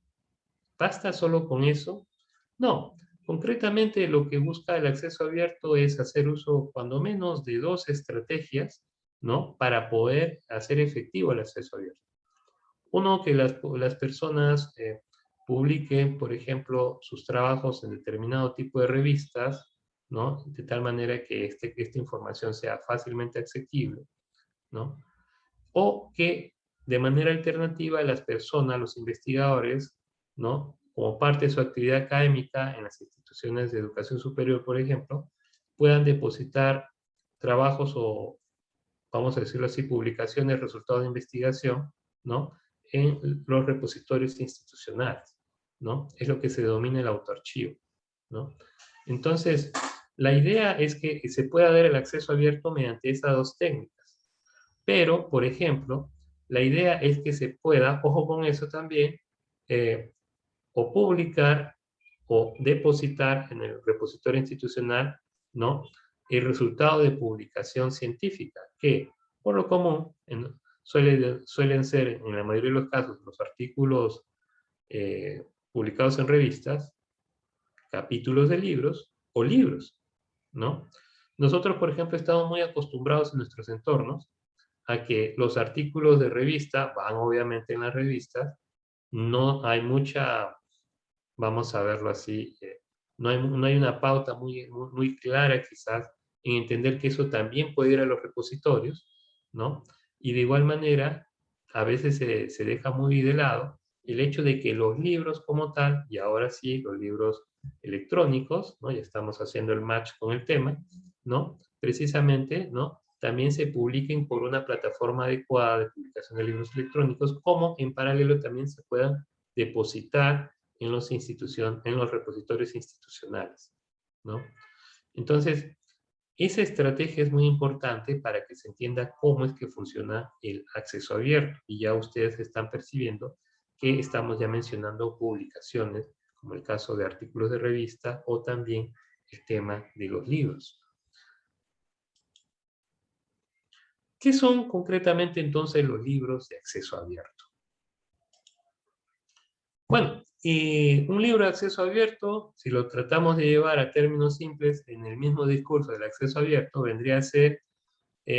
¿basta solo con eso? No, concretamente lo que busca el acceso abierto es hacer uso cuando menos de dos estrategias, ¿no? Para poder hacer efectivo el acceso abierto. Uno, que las personas publiquen, por ejemplo, sus trabajos en determinado tipo de revistas, ¿no? De tal manera que esta información sea fácilmente accesible, ¿no? O que de manera alternativa las personas, los investigadores, ¿no? Como parte de su actividad académica en las instituciones de educación superior, por ejemplo, puedan depositar trabajos o, vamos a decirlo así, publicaciones, resultados de investigación, ¿no? En los repositorios institucionales, ¿no? Es lo que se denomina el autoarchivo, ¿no? Entonces, la idea es que se pueda dar el acceso abierto mediante esas dos técnicas. Pero, por ejemplo, la idea es que se pueda, ojo con eso también, o publicar o depositar en el repositorio institucional, ¿no? El resultado de publicación científica, que por lo común suelen ser, en la mayoría de los casos, los artículos publicados en revistas, capítulos de libros o libros, ¿no? Nosotros, por ejemplo, estamos muy acostumbrados en nuestros entornos a que los artículos de revista van obviamente en las revistas, no hay mucha, vamos a verlo así, no hay una pauta muy clara quizás en entender que eso también puede ir a los repositorios, ¿no? Y de igual manera, a veces se deja muy de lado el hecho de que los libros como tal, y ahora sí, los libros electrónicos, ¿no? Ya estamos haciendo el match con el tema, ¿no? Precisamente, ¿no? También se publiquen por una plataforma adecuada de publicación de libros electrónicos, como en paralelo también se puedan depositar en los repositorios institucionales, ¿no? Entonces, esa estrategia es muy importante para que se entienda cómo es que funciona el acceso abierto. Y ya ustedes están percibiendo que estamos ya mencionando publicaciones, como el caso de artículos de revista o también el tema de los libros. ¿Qué son concretamente entonces los libros de acceso abierto? Bueno, Y un libro de acceso abierto, si lo tratamos de llevar a términos simples en el mismo discurso del acceso abierto, vendría a ser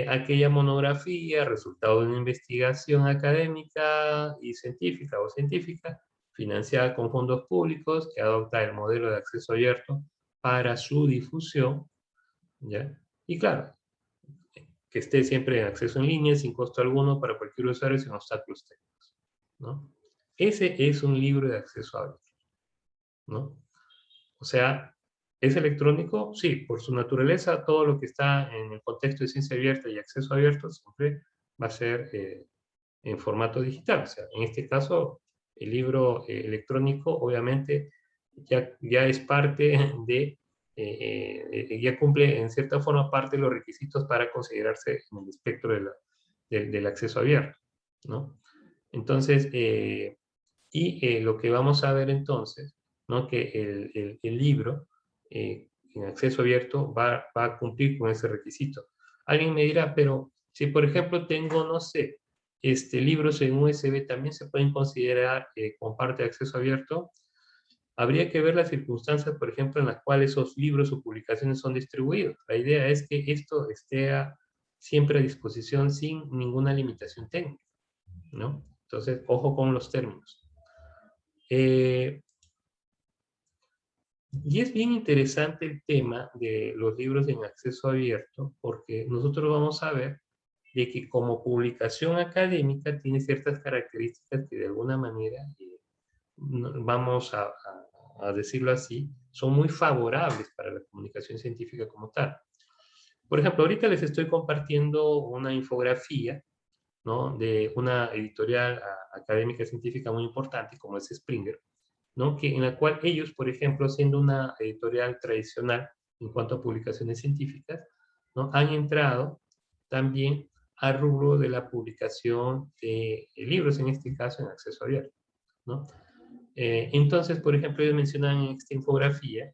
aquella monografía, resultado de una investigación académica y científica o científica, financiada con fondos públicos, que adopta el modelo de acceso abierto para su difusión, ¿ya? Y claro, que esté siempre en acceso en línea, sin costo alguno para cualquier usuario, sin obstáculos técnicos, ¿no? Ese es un libro de acceso abierto, ¿no? O sea, ¿es electrónico? Sí, por su naturaleza, todo lo que está en el contexto de ciencia abierta y acceso abierto siempre va a ser en formato digital. O sea, en este caso, el libro electrónico obviamente ya es parte de, ya cumple en cierta forma parte de los requisitos para considerarse en el espectro del acceso abierto, ¿no? Entonces, lo que vamos a ver entonces, ¿no? Que el libro en acceso abierto va a cumplir con ese requisito. Alguien me dirá, pero si por ejemplo tengo, no sé, libros en USB, ¿también se pueden considerar como parte de acceso abierto? Habría que ver las circunstancias, por ejemplo, en las cuales esos libros o publicaciones son distribuidos. La idea es que esto esté siempre a disposición sin ninguna limitación técnica, ¿no? Entonces, ojo con los términos. Y es bien interesante el tema de los libros en acceso abierto, porque nosotros vamos a ver de que como publicación académica tiene ciertas características que de alguna manera, vamos a decirlo así, son muy favorables para la comunicación científica como tal. Por ejemplo, ahorita les estoy compartiendo una infografía, ¿no? De una editorial académica científica muy importante como es Springer, ¿no? En la cual ellos, por ejemplo, siendo una editorial tradicional en cuanto a publicaciones científicas, ¿no? Han entrado también al rubro de la publicación de libros, en este caso en acceso abierto, ¿no? Entonces, por ejemplo, ellos mencionan en esta infografía,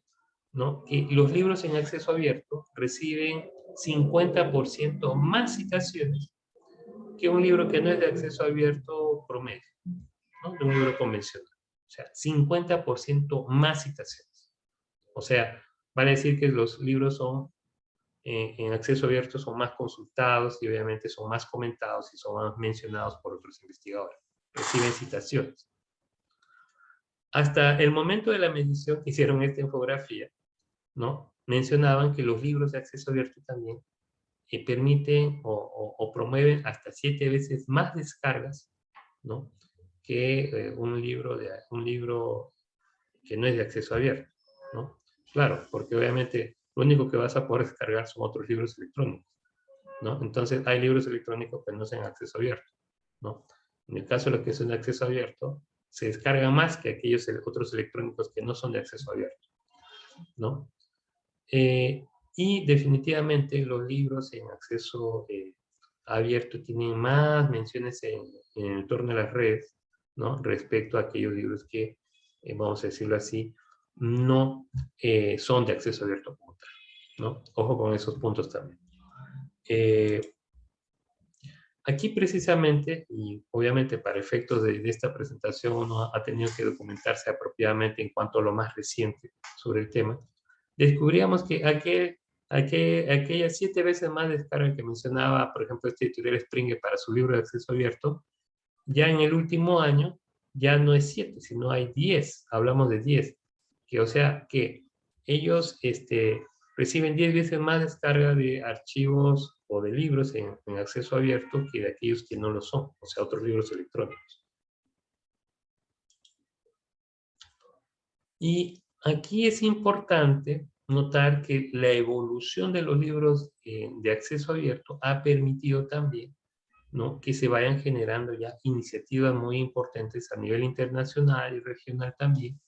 ¿no? Que los libros en acceso abierto reciben 50% más citaciones que un libro que no es de acceso abierto promedio, ¿no? De un libro convencional. O sea, 50% más citaciones. O sea, vale decir que los libros son en acceso abierto son más consultados y obviamente son más comentados y son más mencionados por otros investigadores. Reciben citaciones. Hasta el momento de la medición que hicieron esta infografía, ¿no? Mencionaban que los libros de acceso abierto también permiten o promueven hasta 7 veces más descargas, ¿no? Que un libro que no es de acceso abierto, ¿no? Claro, porque obviamente lo único que vas a poder descargar son otros libros electrónicos, ¿no? Entonces hay libros electrónicos que no son de acceso abierto, ¿no? En el caso de los que son de acceso abierto, se descarga más que aquellos otros electrónicos que no son de acceso abierto, ¿no? Y definitivamente los libros en acceso abierto tienen más menciones en el entorno de las redes, ¿no? Respecto a aquellos libros que, vamos a decirlo así, no son de acceso abierto como tal, ¿no? Ojo con esos puntos también. Aquí precisamente, y obviamente para efectos de esta presentación uno ha tenido que documentarse apropiadamente en cuanto a lo más reciente sobre el tema, descubríamos que aquellas 7 veces más descarga que mencionaba, por ejemplo, este editorial Springer para su libro de acceso abierto, ya en el último año ya no es 7, sino hay 10, hablamos de 10, que o sea que ellos reciben 10 veces más descarga de archivos o de libros en acceso abierto que de aquellos que no lo son, o sea, otros libros electrónicos. Y aquí es importante notar que la evolución de los libros de acceso abierto ha permitido también, ¿no? Que se vayan generando ya iniciativas muy importantes a nivel internacional y regional también,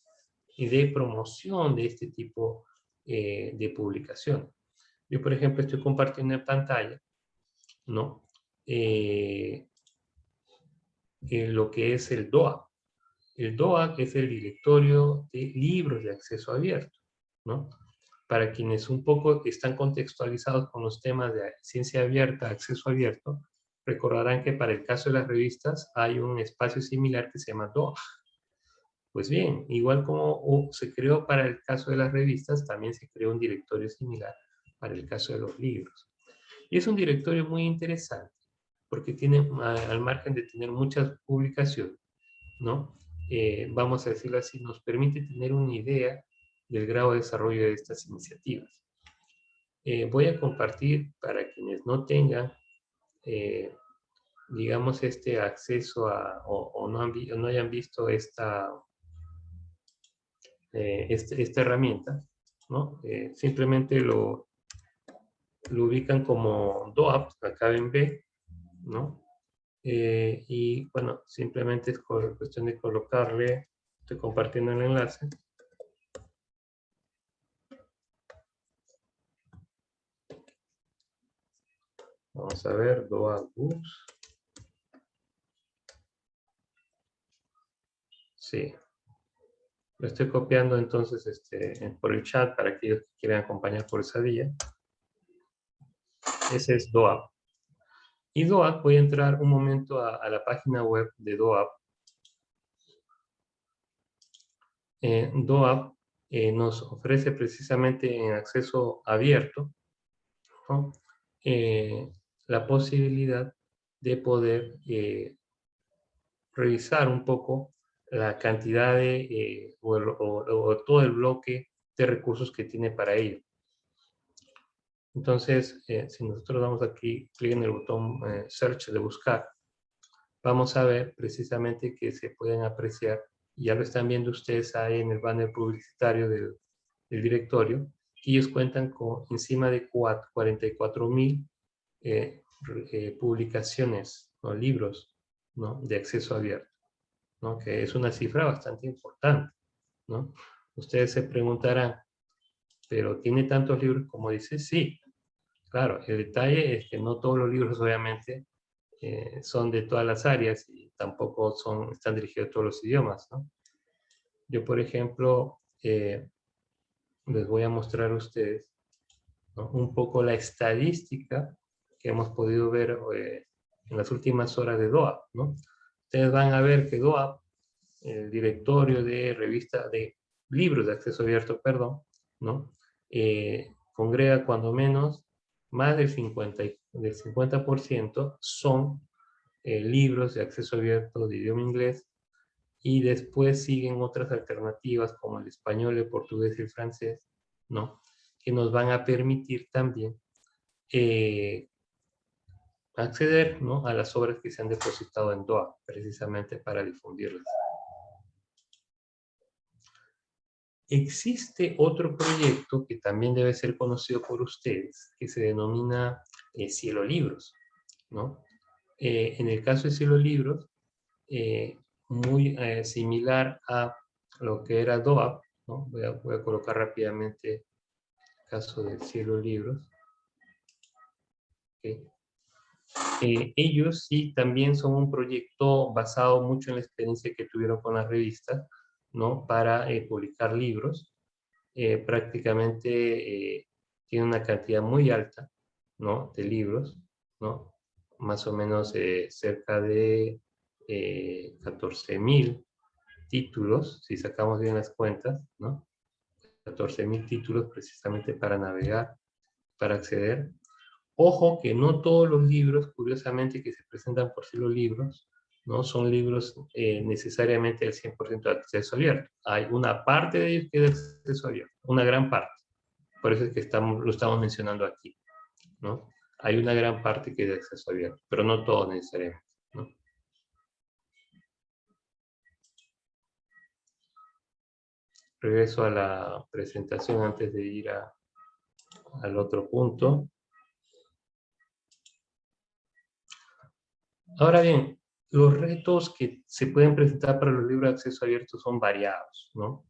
y de promoción de este tipo de publicación. Yo, por ejemplo, estoy compartiendo en pantalla, ¿no? Lo que es el DOA. El DOA es el Directorio de Libros de Acceso Abierto, ¿no? Para quienes un poco están contextualizados con los temas de ciencia abierta, acceso abierto, recordarán que para el caso de las revistas hay un espacio similar que se llama DOA, Pues bien, igual como se creó para el caso de las revistas, también se creó un directorio similar para el caso de los libros. Y es un directorio muy interesante, porque tiene, al margen de tener muchas publicaciones, ¿no? Vamos a decirlo así, nos permite tener una idea del grado de desarrollo de estas iniciativas. Voy a compartir para quienes no tengan, digamos, este acceso a, o no hayan visto esta herramienta, ¿no? Simplemente lo ubican como DOAP, acá en B, ¿no? Y bueno, simplemente es cuestión de colocarle, estoy compartiendo el enlace. Vamos a ver, DOAP, sí. Lo estoy copiando entonces por el chat para aquellos que quieran acompañar por esa vía. Ese es DOAP. Y DOAP, voy a entrar un momento a la página web de DOAP. DOAP nos ofrece precisamente en acceso abierto, ¿no? La posibilidad de poder revisar un poco la cantidad de, o todo el bloque de recursos que tiene para ello. Entonces, si nosotros damos aquí clic en el botón Search de buscar, vamos a ver precisamente que se pueden apreciar, y ya lo están viendo ustedes ahí en el banner publicitario del directorio, que ellos cuentan con encima de 44,000 publicaciones o libros, ¿no?, de acceso abierto, ¿no?, que es una cifra bastante importante, ¿no? Ustedes se preguntarán, ¿pero tiene tantos libros como dice? Sí, claro, el detalle es que no todos los libros obviamente son de todas las áreas y tampoco están dirigidos a todos los idiomas, ¿no? Yo, por ejemplo, les voy a mostrar a ustedes, ¿no?, un poco la estadística que hemos podido ver en las últimas horas de DOAP, ¿no? Ustedes van a ver que DOAP, el directorio de revistas de libros de acceso abierto, perdón, ¿no?, congrega cuando menos más del 50% son libros de acceso abierto de idioma inglés, y después siguen otras alternativas como el español, el portugués y el francés, ¿no?, que nos van a permitir también acceder, ¿no?, a las obras que se han depositado en DOAP, precisamente para difundirlas. Existe otro proyecto que también debe ser conocido por ustedes, que se denomina Cielo Libros, ¿no? En el caso de Cielo Libros, muy similar a lo que era DOAP, ¿no? Voy a colocar rápidamente el caso de Cielo Libros. Okay. Ellos sí también son un proyecto basado mucho en la experiencia que tuvieron con las revistas, ¿no?, para publicar libros. Prácticamente tiene una cantidad muy alta, ¿no?, de libros, ¿no?, más o menos cerca de 14,000 títulos, si sacamos bien las cuentas, ¿no? 14,000 títulos precisamente para navegar, para acceder. Ojo que no todos los libros, curiosamente, que se presentan por Cielo Libros, ¿no?, son libros necesariamente del 100% de acceso abierto. Hay una parte de ellos que es de acceso abierto, una gran parte. Por eso es que lo estamos mencionando aquí, ¿no? Hay una gran parte que es de acceso abierto, pero no todo necesariamente, ¿no? Regreso a la presentación antes de ir al otro punto. Ahora bien, los retos que se pueden presentar para los libros de acceso abierto son variados, ¿no?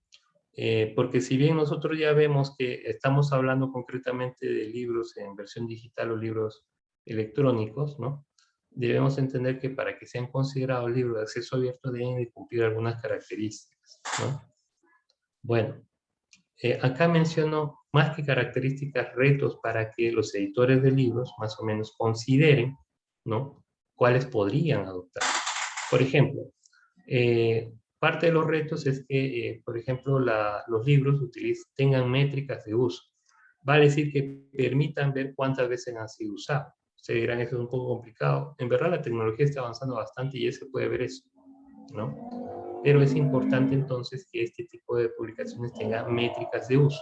Porque si bien nosotros ya vemos que estamos hablando concretamente de libros en versión digital o libros electrónicos, ¿no?, debemos entender que para que sean considerados libros de acceso abierto deben de cumplir algunas características, ¿no? Bueno, acá menciono más que características, retos para que los editores de libros más o menos consideren, ¿no?, cuáles podrían adoptar. Por ejemplo, Parte de los retos es que, por ejemplo, los libros tengan métricas de uso. Vale decir que permitan ver cuántas veces han sido usados. Ustedes dirán, eso es un poco complicado. En verdad, la tecnología está avanzando bastante y ya se puede ver eso, ¿no? Pero es importante entonces que este tipo de publicaciones tengan métricas de uso.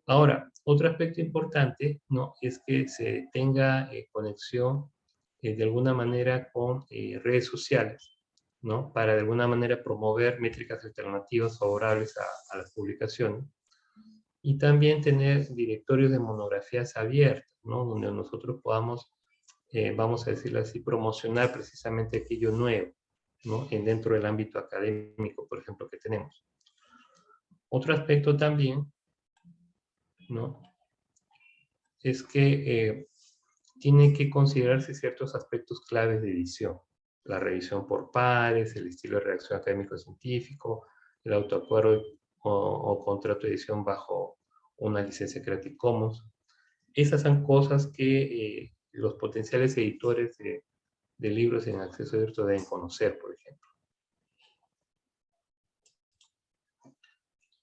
Ahora, otro aspecto importante, ¿no?, es que se tenga conexión de alguna manera con redes sociales, ¿no?, para de alguna manera promover métricas alternativas favorables a las publicaciones. Y también tener directorios de monografías abiertos, ¿no?, donde nosotros podamos, vamos a decirlo así, promocionar precisamente aquello nuevo, ¿no?, dentro del ámbito académico, por ejemplo, que tenemos. Otro aspecto también, ¿no?, es que tiene que considerarse ciertos aspectos claves de edición. La revisión por pares, el estilo de redacción académico-científico, el autoacuerdo o contrato de edición bajo una licencia Creative Commons. Esas son cosas que los potenciales editores de libros en acceso abierto deben conocer, por ejemplo.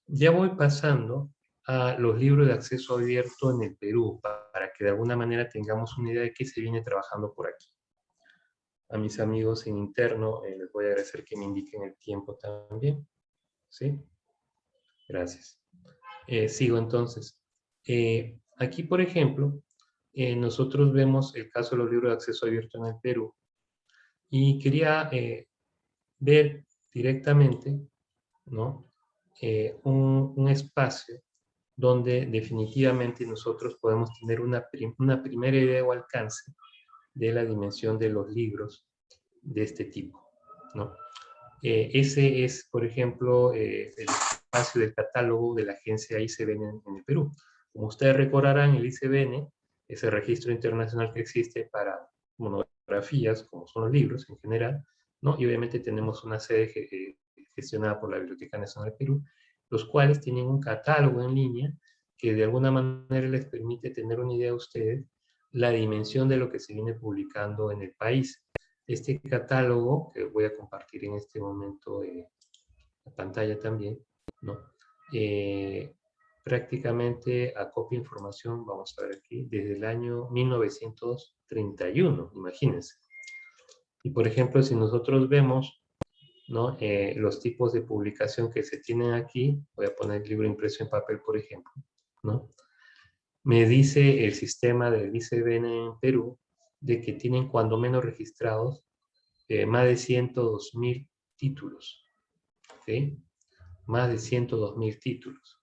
Ya voy pasando a los libros de acceso abierto en el Perú, para que de alguna manera tengamos una idea de qué se viene trabajando por aquí. A mis amigos en interno les voy a agradecer que me indiquen el tiempo también. ¿Sí? Gracias. Sigo entonces. Aquí, por ejemplo, nosotros vemos el caso de los libros de acceso abierto en el Perú. Y quería ver directamente, ¿no?, un espacio donde definitivamente nosotros podemos tener una primera idea o alcance de la dimensión de los libros de este tipo, ¿no? Ese es, por ejemplo, el espacio del catálogo de la agencia ICBN en el Perú. Como ustedes recordarán, el ICBN es el registro internacional que existe para monografías, como son los libros en general, ¿no? Y obviamente tenemos una sede gestionada por la Biblioteca Nacional del Perú, los cuales tienen un catálogo en línea que de alguna manera les permite tener una idea a ustedes la dimensión de lo que se viene publicando en el país. Este catálogo, que voy a compartir en este momento la pantalla también, ¿no? Prácticamente acopia información, vamos a ver aquí, desde el año 1931, imagínense. Y por ejemplo, si nosotros vemos, ¿no?, los tipos de publicación que se tienen aquí, voy a poner libro impreso en papel, por ejemplo, ¿no? Me dice el sistema del ICBN en Perú de que tienen cuando menos registrados más de 102.000 títulos, ¿ok? Más de 102.000 títulos.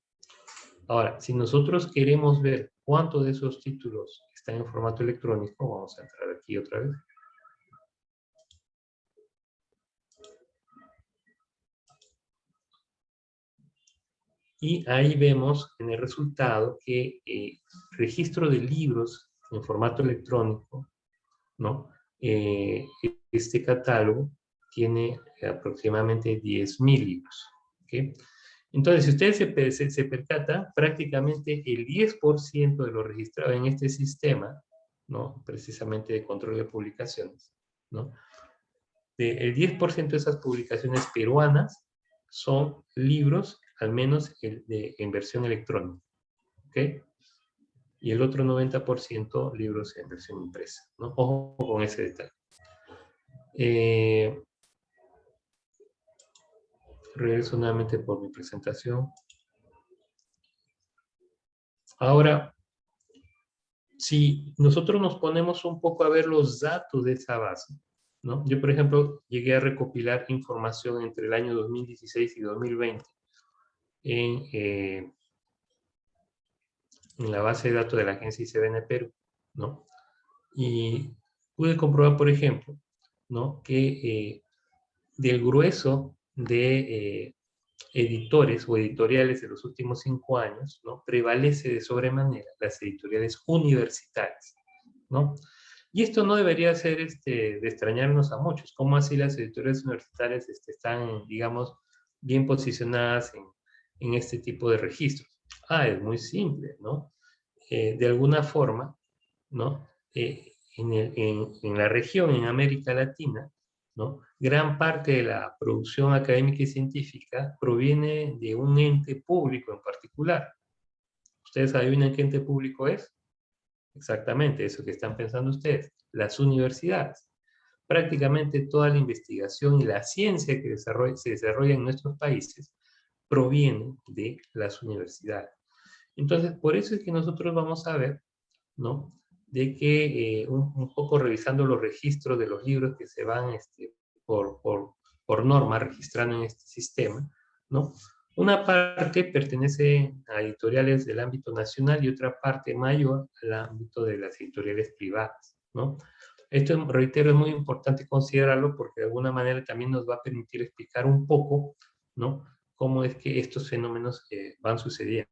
Ahora, si nosotros queremos ver cuántos de esos títulos están en formato electrónico, vamos a entrar aquí otra vez. Y ahí vemos en el resultado que registro de libros en formato electrónico, ¿no? Este catálogo tiene aproximadamente 10.000 libros, ¿ok? Entonces, si ustedes se percatan, prácticamente el 10% de lo registrado en este sistema, ¿no?, precisamente de control de publicaciones, ¿no?, el 10% de esas publicaciones peruanas son libros, al menos en versión electrónica, ¿ok? Y el otro 90% libros en versión impresa, ¿no? Ojo con ese detalle. Regreso nuevamente por mi presentación. Ahora, si nosotros nos ponemos un poco a ver los datos de esa base, ¿no? Yo, por ejemplo, llegué a recopilar información entre el año 2016 y 2020 en la base de datos de la agencia ICBN Perú, ¿no? Y pude comprobar, por ejemplo, ¿no?, que del grueso de editores o editoriales de los últimos 5 años, ¿no?, prevalece de sobremanera las editoriales universitarias, ¿no? Y esto no debería ser de extrañarnos a muchos. ¿Cómo así las editoriales universitarias están, digamos, bien posicionadas en este tipo de registros? Es muy simple, ¿no? De alguna forma, ¿no?, en la región, en América Latina, ¿no? Gran parte de la producción académica y científica proviene de un ente público en particular. ¿Ustedes adivinan qué ente público es? Exactamente, eso que están pensando ustedes, las universidades. Prácticamente toda la investigación y la ciencia que se desarrolla en nuestros países proviene de las universidades. Entonces, por eso es que nosotros vamos a ver, ¿no? De que un poco revisando los registros de los libros que se van por norma registrando en este sistema, ¿no? Una parte pertenece a editoriales del ámbito nacional y otra parte mayor al ámbito de las editoriales privadas, ¿no? Esto, reitero, es muy importante considerarlo porque de alguna manera también nos va a permitir explicar un poco, ¿no? Cómo es que estos fenómenos van sucediendo.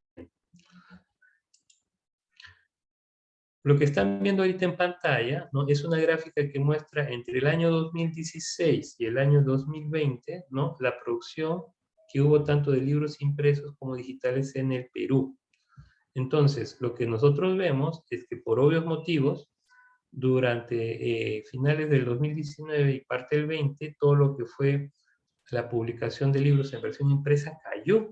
Lo que están viendo ahorita en pantalla, ¿no? Es una gráfica que muestra entre el año 2016 y el año 2020, ¿no? La producción que hubo tanto de libros impresos como digitales en el Perú. Entonces, lo que nosotros vemos es que por obvios motivos, durante finales del 2019 y parte del 20, todo lo que fue la publicación de libros en versión impresa cayó.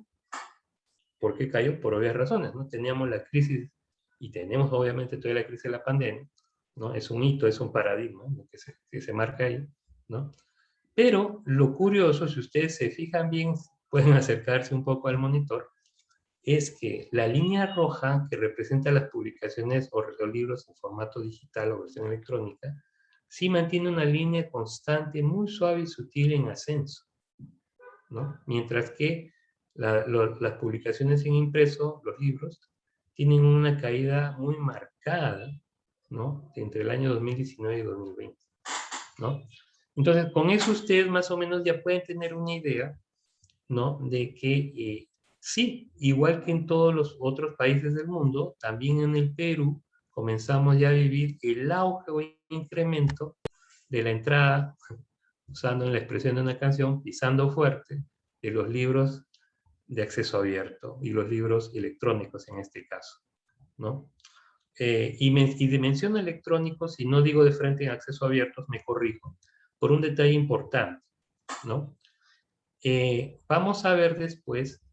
¿Por qué cayó? Por obvias razones, ¿no? Teníamos la crisis, y tenemos obviamente todavía la crisis de la pandemia, ¿no? Es un hito, es un paradigma, ¿no? que se marca ahí, ¿no? Pero lo curioso, si ustedes se fijan bien, pueden acercarse un poco al monitor, es que la línea roja que representa las publicaciones o los libros en formato digital o versión electrónica, sí mantiene una línea constante, muy suave y sutil en ascenso, ¿no? Mientras que las publicaciones en impreso, los libros, tienen una caída muy marcada, ¿no? Entre el año 2019 y 2020, ¿no? Entonces, con eso ustedes más o menos ya pueden tener una idea, ¿no? De que sí, igual que en todos los otros países del mundo, también en el Perú comenzamos ya a vivir el auge o incremento de la entrada, usando la expresión de una canción, pisando fuerte, de los libros de acceso abierto y los libros electrónicos en este caso, ¿no? Y de mención electrónicos, si no digo de frente en acceso abierto, me corrijo, por un detalle importante, ¿no? Vamos a ver después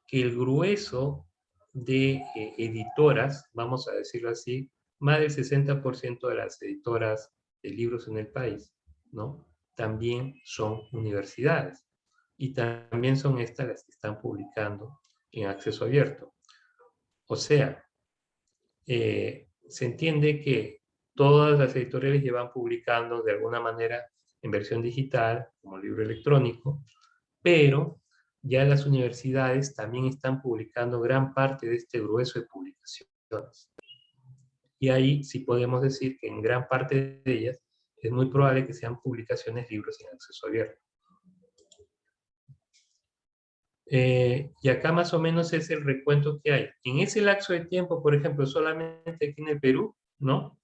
que el grueso de editoras, vamos a decirlo así, más del 60% de las editoras de libros en el país, ¿no? También son universidades. Y también son estas las que están publicando en acceso abierto. O sea, se entiende que todas las editoriales llevan publicando de alguna manera en versión digital, como libro electrónico, pero ya las universidades también están publicando gran parte de este grueso de publicaciones. Y ahí sí podemos decir que en gran parte de ellas es muy probable que sean publicaciones, libros en acceso abierto. Y acá más o menos es el recuento que hay. En ese lapso de tiempo, por ejemplo, solamente aquí en el Perú, ¿no?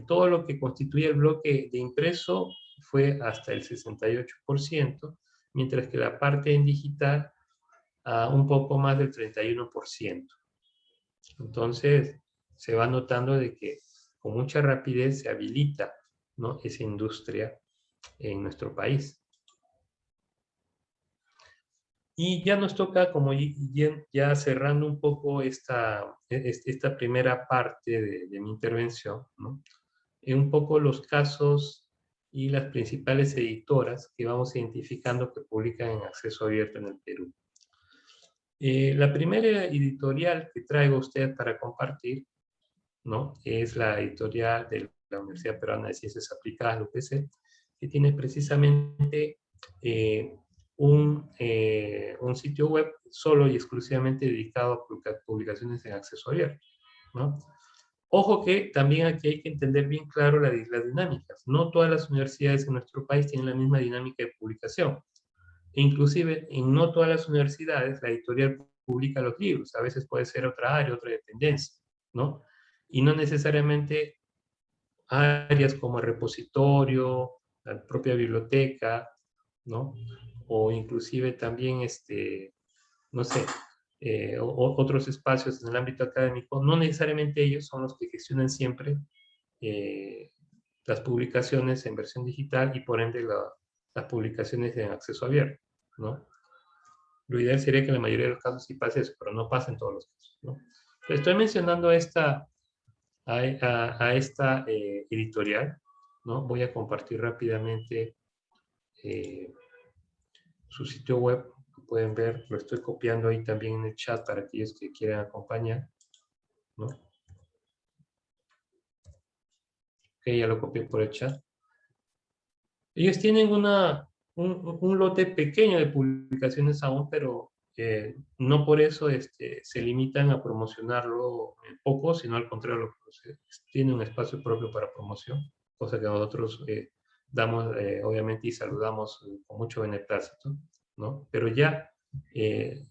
Todo lo que constituye el bloque de impreso fue hasta el 68%, mientras que la parte en digital a un poco más del 31%. Entonces, se va notando de que con mucha rapidez se habilita, ¿no? Esa industria en nuestro país. Y ya nos toca, como ya cerrando un poco esta primera parte de mi intervención, ¿no? Un poco los casos y las principales editoras que vamos identificando que publican en acceso abierto en el Perú. La primera editorial que traigo a usted para compartir, ¿no? Es la editorial de la Universidad Peruana de Ciencias Aplicadas, la UPC, que tiene precisamente un sitio web solo y exclusivamente dedicado a publicaciones en acceso abierto, ¿no? Ojo que también aquí hay que entender bien claro las dinámicas. No todas las universidades en nuestro país tienen la misma dinámica de publicación. E inclusive, en no todas las universidades, la editorial publica los libros. A veces puede ser otra área, otra dependencia, ¿no? Y no necesariamente áreas como el repositorio, la propia biblioteca, ¿no? O inclusive también, no sé, otros espacios en el ámbito académico, no necesariamente ellos son los que gestionan siempre las publicaciones en versión digital y por ende las publicaciones en acceso abierto, ¿no? Lo ideal sería que en la mayoría de los casos sí pase eso, pero no pasa en todos los casos, ¿no? Estoy mencionando a esta editorial, ¿no? Voy a compartir rápidamente su sitio web, lo pueden ver, lo estoy copiando ahí también en el chat para aquellos que quieran acompañar, ¿no? Ok, ya lo copié por el chat. Ellos tienen un lote pequeño de publicaciones aún, pero no por eso se limitan a promocionarlo poco, sino al contrario, tiene un espacio propio para promoción, cosa que nosotros damos, obviamente, y saludamos con mucho beneplácito, ¿no? Pero ya,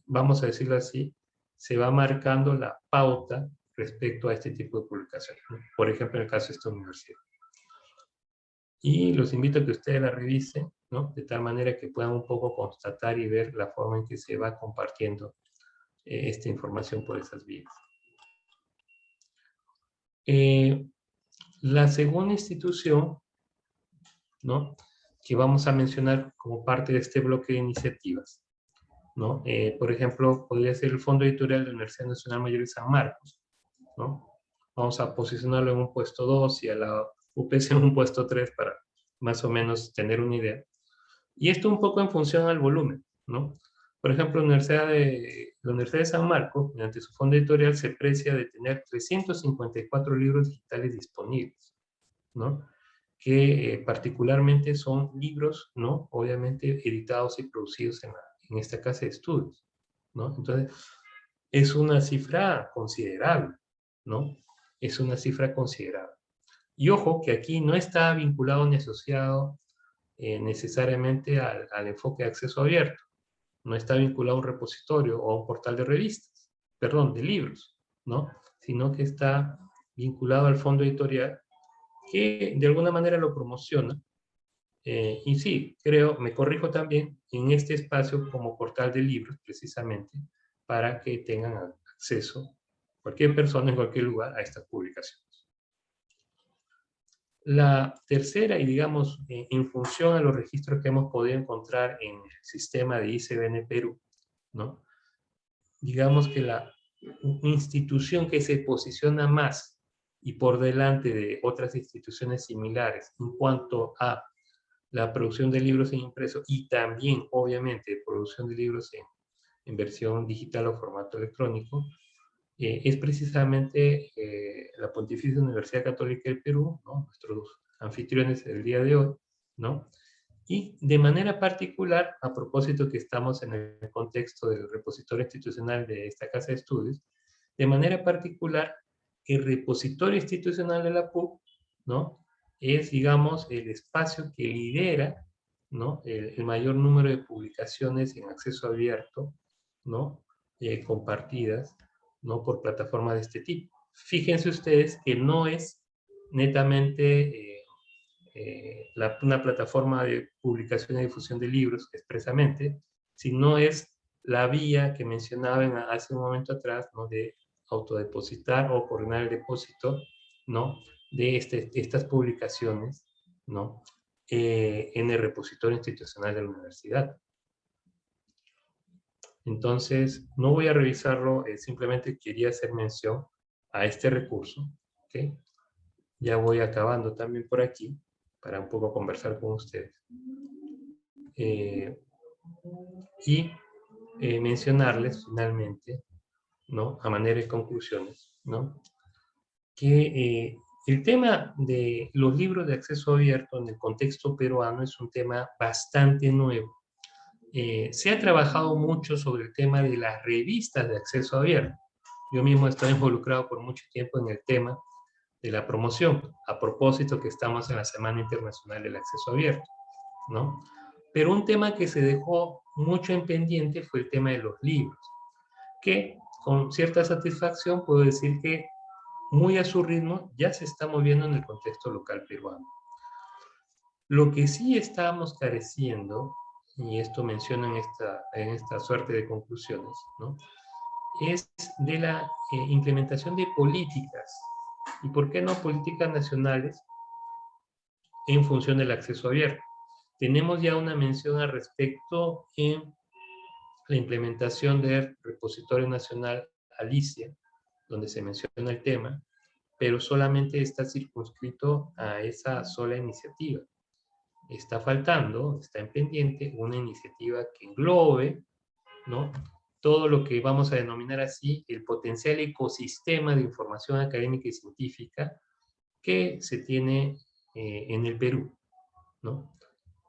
vamos a decirlo así, se va marcando la pauta respecto a este tipo de publicaciones, ¿no? Por ejemplo, en el caso de esta universidad. Y los invito a que ustedes la revisen, ¿no? De tal manera que puedan un poco constatar y ver la forma en que se va compartiendo esta información por esas vías. La segunda institución, ¿no? Que vamos a mencionar como parte de este bloque de iniciativas, ¿no? Por ejemplo, podría ser el Fondo Editorial de la Universidad Nacional Mayor de San Marcos, ¿no? Vamos a posicionarlo en un puesto 2 y a la UPC en un puesto 3 para más o menos tener una idea. Y esto un poco en función al volumen, ¿no? Por ejemplo, la Universidad de San Marcos, mediante su fondo editorial, se precia de tener 354 libros digitales disponibles, ¿no? Que particularmente son libros, ¿no? Obviamente editados y producidos en esta casa de estudios, ¿no? Entonces, es una cifra considerable, ¿no? Es una cifra considerable. Y ojo, que aquí no está vinculado ni asociado necesariamente al enfoque de acceso abierto. No está vinculado a un repositorio o a un portal de revistas, perdón, de libros, ¿no? Sino que está vinculado al fondo editorial que de alguna manera lo promociona. Y sí, creo, me corrijo también, en este espacio como portal de libros, precisamente, para que tengan acceso cualquier persona en cualquier lugar a estas publicaciones. La tercera, y digamos, en función a los registros que hemos podido encontrar en el sistema de ICBN Perú, ¿no? Digamos que la institución que se posiciona más y por delante de otras instituciones similares en cuanto a la producción de libros en impreso y también, obviamente, producción de libros en versión digital o formato electrónico, es precisamente la Pontificia Universidad Católica del Perú, ¿no? Nuestros anfitriones del día de hoy, ¿no? Y de manera particular, a propósito que estamos en el contexto del repositorio institucional de esta casa de estudios, de manera particular, el repositorio institucional de la PUC, ¿no? Es, digamos, el espacio que lidera, ¿no? El mayor número de publicaciones en acceso abierto, ¿no? Compartidas, ¿no? Por plataformas de este tipo. Fíjense ustedes que no es netamente una plataforma de publicación y difusión de libros expresamente, sino es la vía que mencionaba hace un momento atrás, ¿no? De autodepositar o coordinar el depósito, ¿no? De estas publicaciones, ¿no? En el repositorio institucional de la universidad. Entonces, no voy a revisarlo, simplemente quería hacer mención a este recurso, ¿ok? Ya voy acabando también por aquí, para un poco conversar con ustedes. Y mencionarles finalmente, ¿no? A manera de conclusiones, ¿no? Que el tema de los libros de acceso abierto en el contexto peruano es un tema bastante nuevo. Se ha trabajado mucho sobre el tema de las revistas de acceso abierto. Yo mismo estoy involucrado por mucho tiempo en el tema de la promoción, a propósito que estamos en la Semana Internacional del Acceso Abierto, ¿no? Pero un tema que se dejó mucho en pendiente fue el tema de los libros, que con cierta satisfacción puedo decir que muy a su ritmo ya se está moviendo en el contexto local peruano. Lo que sí estábamos careciendo, y esto menciono en esta suerte de conclusiones, ¿no? Es de la implementación de políticas. ¿Y por qué no políticas nacionales en función del acceso abierto. Tenemos ya una mención al respecto en la implementación del repositorio nacional Alicia, donde se menciona el tema, pero solamente está circunscrito a esa sola iniciativa. Está faltando, está en pendiente, una iniciativa que englobe, ¿no?, todo lo que vamos a denominar así el potencial ecosistema de información académica y científica que se tiene en el Perú, ¿no?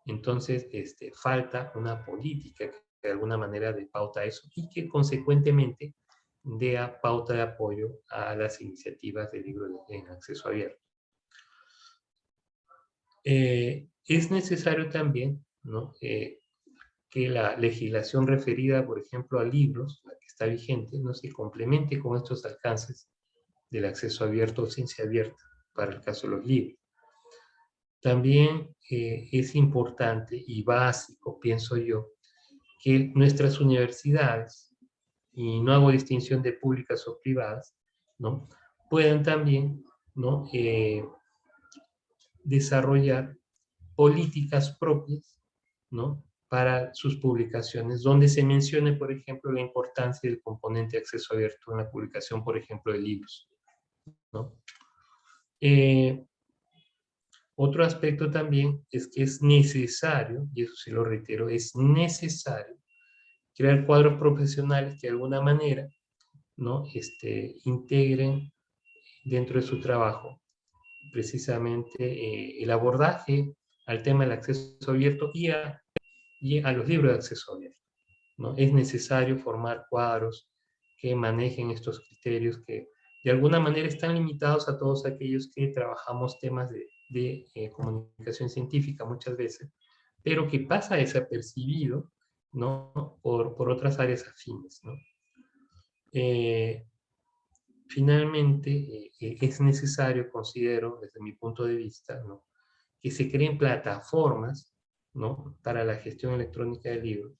Entonces, falta una política que de alguna manera dé pauta a eso y que consecuentemente dé pauta de apoyo a las iniciativas de libros en acceso abierto. Es necesario también, ¿no?, que la legislación referida, por ejemplo, a libros, la que está vigente, no se complemente con estos alcances del acceso abierto o ciencia abierta, para el caso de los libros. También es importante y básico, pienso yo, que nuestras universidades, y no hago distinción de públicas o privadas, ¿no?, puedan también, ¿no?, desarrollar políticas propias, ¿no?, para sus publicaciones, donde se mencione, por ejemplo, la importancia del componente de acceso abierto en la publicación, por ejemplo, de libros, ¿no? Otro aspecto también es que es necesario, y eso sí lo reitero, es necesario crear cuadros profesionales que de alguna manera, ¿no?, integren dentro de su trabajo precisamente el abordaje al tema del acceso abierto y a los libros de acceso abierto, ¿no? Es necesario formar cuadros que manejen estos criterios que de alguna manera están limitados a todos aquellos que trabajamos temas de comunicación científica muchas veces, pero que pasa desapercibido, ¿no?, por otras áreas afines, ¿no? Finalmente, es necesario, considero, desde mi punto de vista, ¿no?, que se creen plataformas, ¿no?, para la gestión electrónica de libros,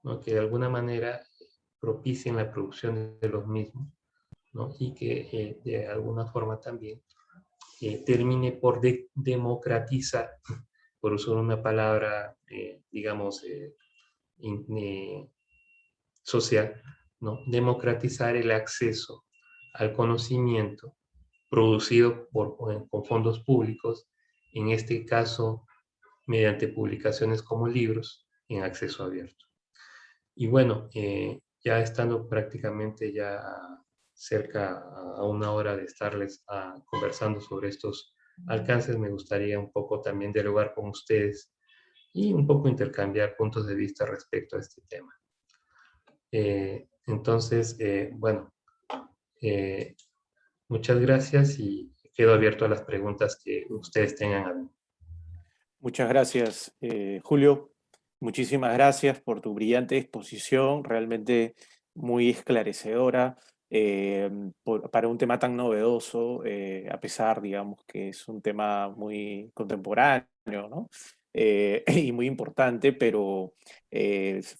¿no?, que de alguna manera propicien la producción de los mismos, ¿no?, y que de alguna forma también termine por democratizar, por usar una palabra, digamos, social, ¿no?, democratizar el acceso al conocimiento producido con fondos públicos, en este caso mediante publicaciones como libros en acceso abierto. Y bueno, ya estando prácticamente ya cerca a una hora de estarles conversando sobre estos alcances, me gustaría un poco también dialogar con ustedes y un poco intercambiar puntos de vista respecto a este tema. Entonces, bueno, muchas gracias y quedo abierto a las preguntas que ustedes tengan a mí. Muchas gracias, Julio. Muchísimas gracias por tu brillante exposición, realmente muy esclarecedora para un tema tan novedoso, a pesar, digamos, que es un tema muy contemporáneo, ¿no? Y muy importante, pero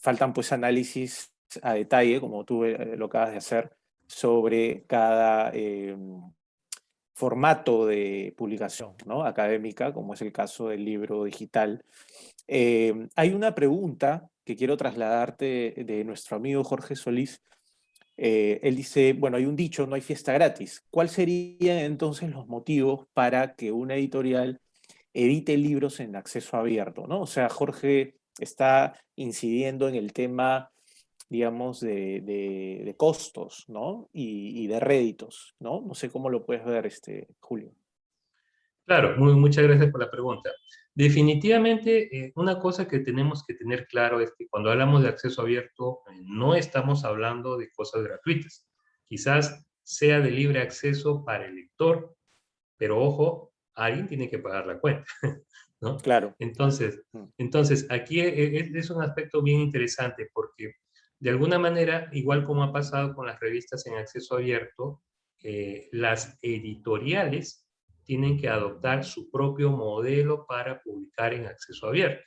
faltan pues análisis a detalle, como tú lo acabas de hacer, sobre cada formato de publicación, ¿no?, académica, como es el caso del libro digital. Hay una pregunta que quiero trasladarte de nuestro amigo Jorge Solís. Él dice, bueno, hay un dicho, no hay fiesta gratis. ¿Cuáles serían entonces los motivos para que una editorial edite libros en acceso abierto, ¿no? O sea, Jorge está incidiendo en el tema, digamos, de costos, ¿no? Y de réditos, ¿no? No sé cómo lo puedes ver, Julio. Claro, muchas gracias por la pregunta. Definitivamente, una cosa que tenemos que tener claro es que cuando hablamos de acceso abierto, no estamos hablando de cosas gratuitas. Quizás sea de libre acceso para el lector, pero ojo, alguien tiene que pagar la cuenta, ¿no? Claro. Entonces, Mm. entonces aquí es un aspecto bien interesante porque de alguna manera, igual como ha pasado con las revistas en acceso abierto, las editoriales tienen que adoptar su propio modelo para publicar en acceso abierto.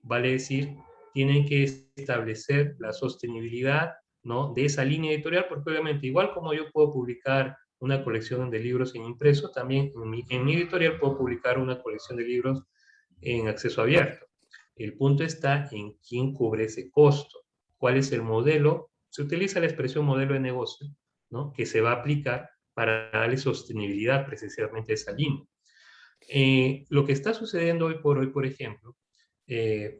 Vale decir, tienen que establecer la sostenibilidad, ¿no?, de esa línea editorial, porque obviamente igual como yo puedo publicar una colección de libros en impreso, también en mi editorial puedo publicar una colección de libros en acceso abierto. El punto está en quién cubre ese costo, cuál es el modelo. Se utiliza la expresión modelo de negocio, ¿no?, que se va a aplicar para darle sostenibilidad precisamente a esa línea. Lo que está sucediendo hoy, por ejemplo,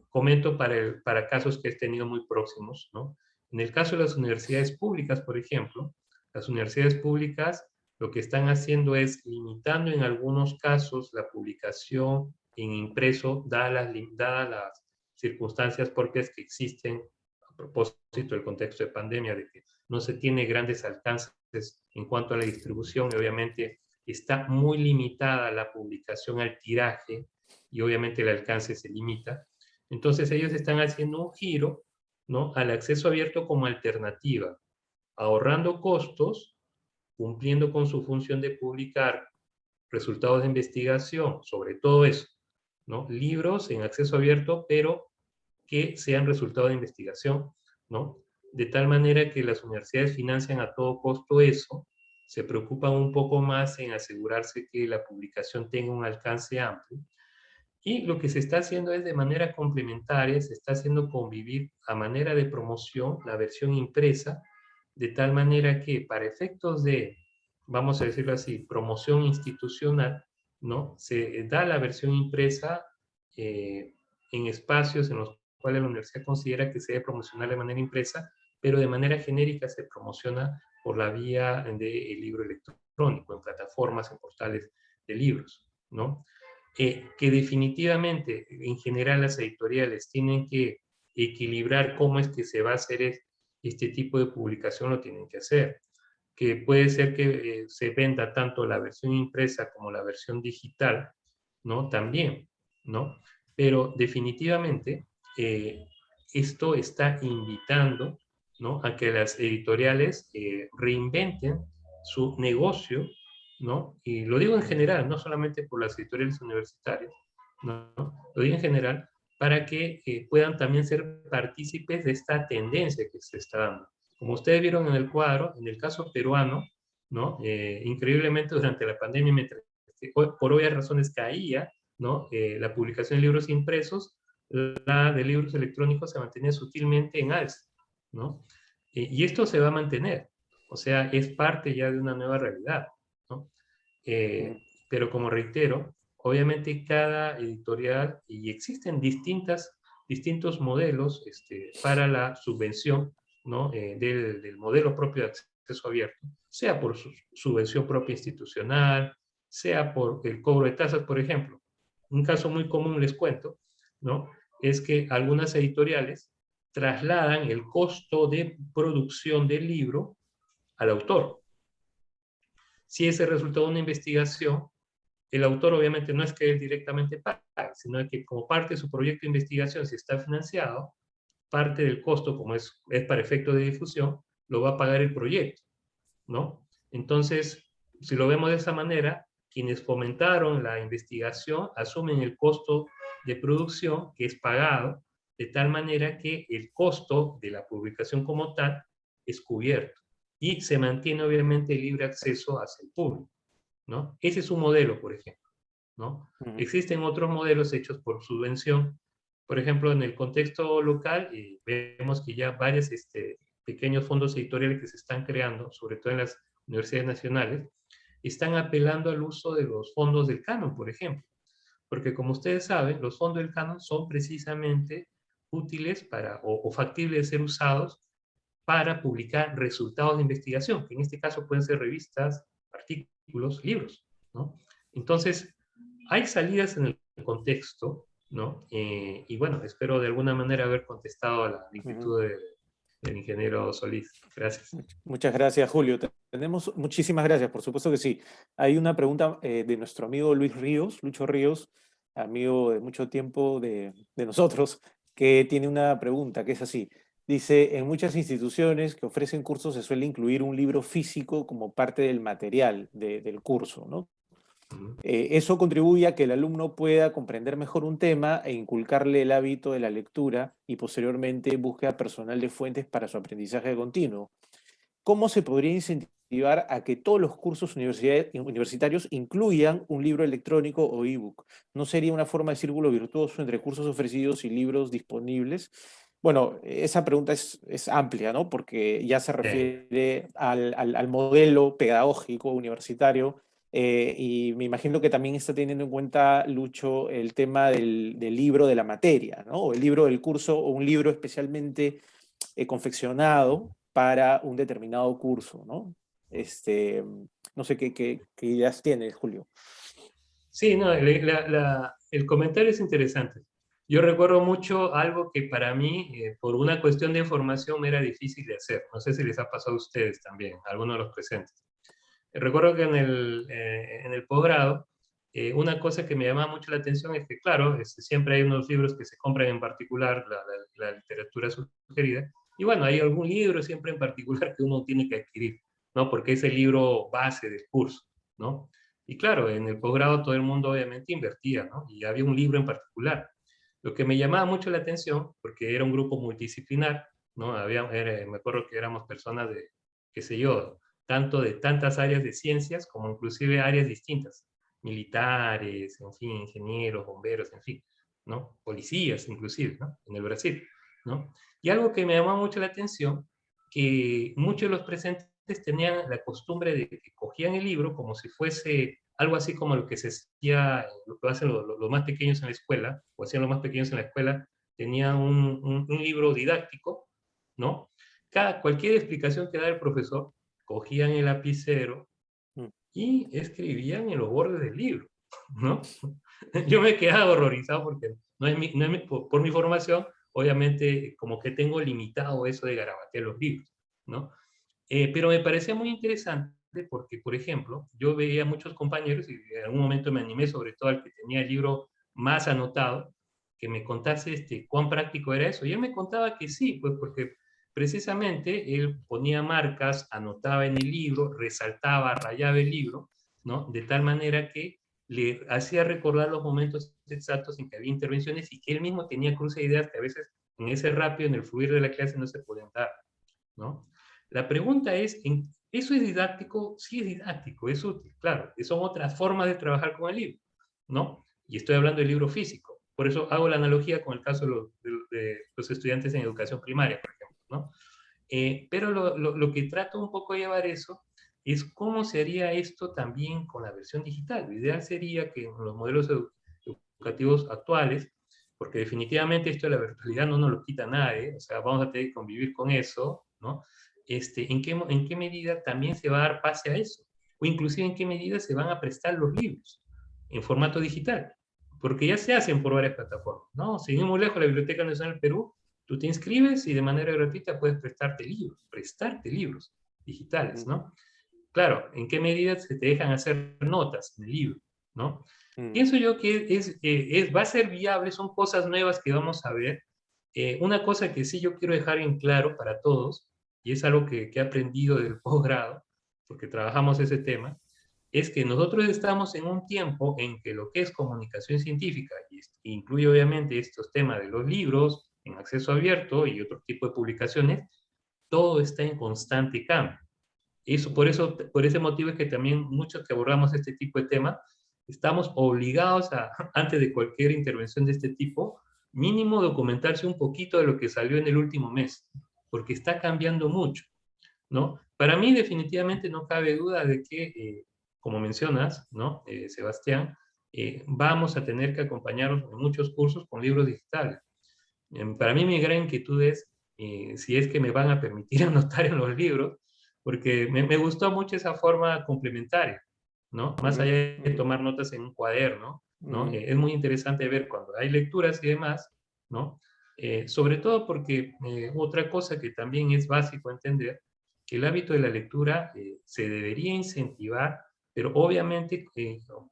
comento para casos que he tenido muy próximos, ¿no? En el caso de las universidades públicas, por ejemplo, las universidades públicas lo que están haciendo es limitando en algunos casos la publicación en impreso, dadas las circunstancias propias que existen a propósito del contexto de pandemia, de que no se tiene grandes alcances en cuanto a la distribución y obviamente está muy limitada la publicación al tiraje y obviamente el alcance se limita. Entonces ellos están haciendo un giro, ¿no?, al acceso abierto como alternativa, ahorrando costos, cumpliendo con su función de publicar resultados de investigación, sobre todo eso, ¿no? Libros en acceso abierto, pero que sean resultado de investigación, ¿no? De tal manera que las universidades financian a todo costo eso, se preocupan un poco más en asegurarse que la publicación tenga un alcance amplio, y lo que se está haciendo es de manera complementaria, se está haciendo convivir a manera de promoción la versión impresa, de tal manera que para efectos de, vamos a decirlo así, promoción institucional, ¿no?, se da la versión impresa en espacios en los cuales la universidad considera que se debe promocionar de manera impresa, pero de manera genérica se promociona por la vía del libro electrónico, en plataformas, en portales de libros, ¿no? Que definitivamente, en general, las editoriales tienen que equilibrar cómo es que se va a hacer este tipo de publicación, lo tienen que hacer. Que puede ser que se venda tanto la versión impresa como la versión digital, ¿no? También, ¿no? Pero definitivamente esto está invitando, ¿no?, a que las editoriales reinventen su negocio, ¿no? Y lo digo en general, no solamente por las editoriales universitarias, ¿no? Lo digo en general para que puedan también ser partícipes de esta tendencia que se está dando. Como ustedes vieron en el cuadro, en el caso peruano, ¿no? Increíblemente durante la pandemia, mientras por obvias razones caía, ¿no?, la publicación de libros impresos, la de libros electrónicos se mantenía sutilmente en alza, ¿no? Y esto se va a mantener, o sea, es parte ya de una nueva realidad, ¿no? Pero como reitero, obviamente cada editorial, y existen distintos modelos para la subvención, ¿no?, del modelo propio de acceso abierto, sea por su subvención propia institucional, sea por el cobro de tasas, por ejemplo. Un caso muy común, les cuento, ¿no?, es que algunas editoriales trasladan el costo de producción del libro al autor. Si es el resultado de una investigación, el autor obviamente no es que él directamente pague, sino que como parte de su proyecto de investigación, si está financiado, parte del costo, como es para efecto de difusión, lo va a pagar el proyecto, ¿no? Entonces, si lo vemos de esa manera, quienes fomentaron la investigación asumen el costo de producción que es pagado, de tal manera que el costo de la publicación como tal es cubierto y se mantiene obviamente el libre acceso hacia el público, ¿no? Ese es un modelo, por ejemplo, ¿no? Existen otros modelos hechos por subvención. Por ejemplo, en el contexto local, vemos que ya varios pequeños fondos editoriales que se están creando, sobre todo en las universidades nacionales, están apelando al uso de los fondos del canon, por ejemplo. Porque como ustedes saben, los fondos del canon son precisamente útiles o factibles de ser usados para publicar resultados de investigación, que en este caso pueden ser revistas, artículos, libros, ¿no? Entonces, hay salidas en el contexto, ¿no? Y bueno, espero de alguna manera haber contestado a la inquietud del ingeniero Solís. Gracias. Muchas gracias, Julio. Tenemos muchísimas gracias, por supuesto que sí. Hay una pregunta de nuestro amigo Lucho Ríos, amigo de mucho tiempo de nosotros, que tiene una pregunta que es así. Dice, en muchas instituciones que ofrecen cursos se suele incluir un libro físico como parte del material del curso, ¿no? Eso contribuye a que el alumno pueda comprender mejor un tema e inculcarle el hábito de la lectura y posteriormente busque a personal de fuentes para su aprendizaje continuo. ¿Cómo se podría incentivar incentivar a que todos los cursos universitarios incluyan un libro electrónico o ebook. ¿No sería una forma de círculo virtuoso entre cursos ofrecidos y libros disponibles? Bueno, esa pregunta es amplia, ¿no? Porque ya se refiere al modelo pedagógico universitario, y me imagino que también está teniendo en cuenta, Lucho, el tema del libro de la materia, ¿no? O el libro del curso, o un libro especialmente confeccionado para un determinado curso, ¿no? No sé qué ideas tienes, Julio. Sí, no, el comentario es interesante. Yo recuerdo mucho algo que para mí, por una cuestión de información, me era difícil de hacer. No sé si les ha pasado a ustedes también, a algunos de los presentes. Recuerdo que en el posgrado, una cosa que me llamaba mucho la atención es que, claro, siempre hay unos libros que se compran en particular, la literatura sugerida, y bueno, hay algún libro siempre en particular que uno tiene que adquirir, ¿no? Porque es el libro base del curso, ¿no? Y claro, en el posgrado todo el mundo obviamente invertía, ¿no? Y había un libro en particular. Lo que me llamaba mucho la atención, porque era un grupo multidisciplinar, ¿no? Me acuerdo que éramos personas de, qué sé yo, tanto de tantas áreas de ciencias como inclusive áreas distintas, militares, en fin, ingenieros, bomberos, en fin, ¿no? Policías inclusive, ¿no? En el Brasil, ¿no? Y algo que me llamó mucho la atención, que muchos de los presentes tenían la costumbre de que cogían el libro como si fuese algo así como lo que se hacía, lo que hacen los más pequeños en la escuela, o hacían los más pequeños en la escuela, tenían un libro didáctico, ¿no? Cualquier explicación que da el profesor, cogían el lapicero Mm. y escribían en los bordes del libro, ¿no? Yo me quedaba horrorizado porque por mi formación, obviamente, como que tengo limitado eso de garabatear los libros, ¿no? Pero me parecía muy interesante porque, por ejemplo, yo veía a muchos compañeros y en algún momento me animé, sobre todo al que tenía el libro más anotado, que me contase cuán práctico era eso. Y él me contaba que sí, pues porque precisamente él ponía marcas, anotaba en el libro, resaltaba, rayaba el libro, ¿no? De tal manera que le hacía recordar los momentos exactos en que había intervenciones y que él mismo tenía cruce de ideas que a veces en ese rápido, en el fluir de la clase no se podían dar, ¿no? La pregunta es, ¿eso es didáctico? Sí es didáctico, es útil, claro. Son otras formas de trabajar con el libro, ¿no? Y estoy hablando del libro físico. Por eso hago la analogía con el caso de los estudiantes en educación primaria, por ejemplo, ¿no? Pero lo que trato un poco de llevar eso es cómo se haría esto también con la versión digital. Lo ideal sería que en los modelos educativos actuales, porque definitivamente esto de la virtualidad no nos lo quita nadie, o sea, vamos a tener que convivir con eso, ¿no? ¿En qué medida también se va a dar pase a eso? O inclusive en qué medida se van a prestar los libros en formato digital, porque ya se hacen por varias plataformas, ¿no? Sin ir muy lejos, la Biblioteca Nacional del Perú, tú te inscribes y de manera gratuita puedes prestarte libros digitales, ¿no? Claro, ¿en qué medida se te dejan hacer notas en el libro, ¿no? Mm. Pienso yo que va a ser viable, son cosas nuevas que vamos a ver. Una cosa que sí yo quiero dejar en claro para todos, y es algo que he aprendido del posgrado, porque trabajamos ese tema, es que nosotros estamos en un tiempo en que lo que es comunicación científica, y incluye obviamente estos temas de los libros en acceso abierto y otro tipo de publicaciones, todo está en constante cambio. Por ese motivo es que también muchos que abordamos este tipo de temas, estamos obligados a, antes de cualquier intervención de este tipo, mínimo documentarse un poquito de lo que salió en el último mes, porque está cambiando mucho, ¿no? Para mí definitivamente no cabe duda de que, como mencionas, ¿no? Sebastián, vamos a tener que acompañarnos en muchos cursos con libros digitales. Para mí mi gran inquietud es si es que me van a permitir anotar en los libros, porque me gustó mucho esa forma complementaria, ¿no? Más allá de tomar notas en un cuaderno, ¿no? Es muy interesante ver cuando hay lecturas y demás, ¿no? Sobre todo porque otra cosa que también es básico entender, que el hábito de la lectura se debería incentivar, pero obviamente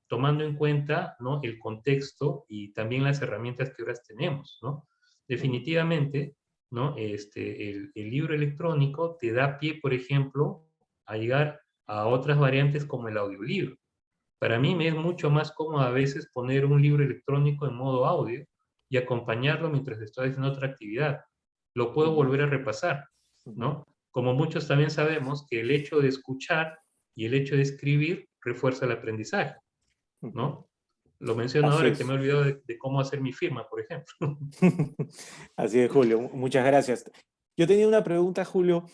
tomando en cuenta, ¿no? El contexto y también las herramientas que ahora tenemos, ¿no? Definitivamente, ¿no? El libro electrónico te da pie, por ejemplo, a llegar a otras variantes como el audiolibro. Para mí me es mucho más cómodo a veces poner un libro electrónico en modo audio y acompañarlo mientras estoy haciendo otra actividad. Lo puedo volver a repasar, ¿no? como muchos también sabemos que el hecho de escuchar y el hecho de escribir refuerza el aprendizaje, Ujú. ¿no? Lo menciono Así ahora que me es. he olvidado de cómo hacer mi firma, por ejemplo. Así es, Julio. Muchas gracias. Yo tenía una pregunta, Julio,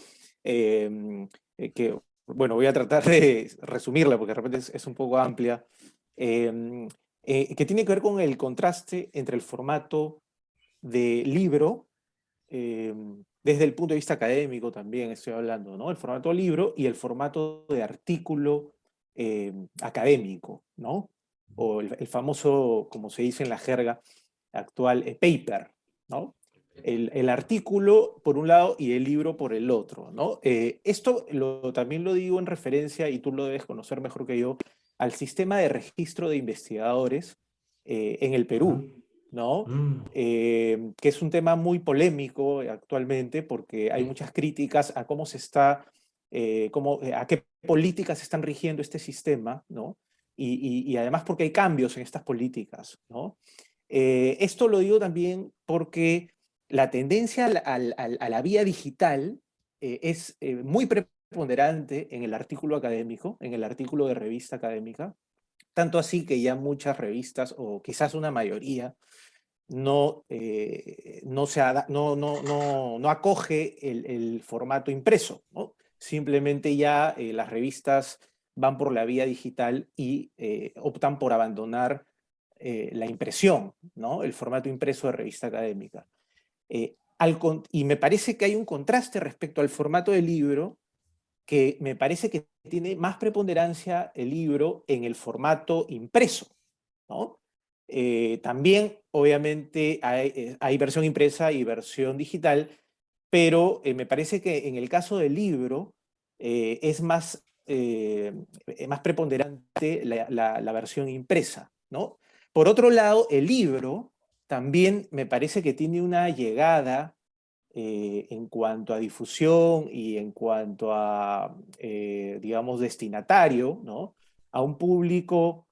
eh, que, bueno, voy a tratar de resumirla porque de repente es un poco amplia, eh, que tiene que ver con el contraste entre el formato de libro, eh, desde el punto de vista académico también estoy hablando, ¿no? El formato libro y el formato de artículo académico, ¿no? O el famoso, como se dice en la jerga actual, paper, ¿no? El artículo por un lado y el libro por el otro, ¿no? Esto también lo digo en referencia, y tú lo debes conocer mejor que yo, al sistema de registro de investigadores en el Ujú. Perú, ¿no? Mm, Que es un tema muy polémico actualmente porque hay sí. muchas críticas a cómo se está, a qué políticas están rigiendo este sistema, ¿no? Y además porque hay cambios en estas políticas, ¿no? Esto lo digo también porque la tendencia a la vía digital es muy preponderante en el artículo académico, en el artículo de revista académica, tanto así que ya muchas revistas, o quizás una mayoría, no acoge el formato impreso, ¿no? Simplemente ya las revistas van por la vía digital y optan por abandonar la impresión, ¿no? El formato impreso de revista académica. Y me parece que hay un contraste respecto al formato del libro, que me parece que tiene más preponderancia el libro en el formato impreso, ¿no? También, obviamente, hay versión impresa y versión digital, pero me parece que en el caso del libro es más preponderante la versión impresa, ¿no? Por otro lado, el libro también me parece que tiene una llegada en cuanto a difusión y en cuanto a, digamos, destinatario, ¿no? A un público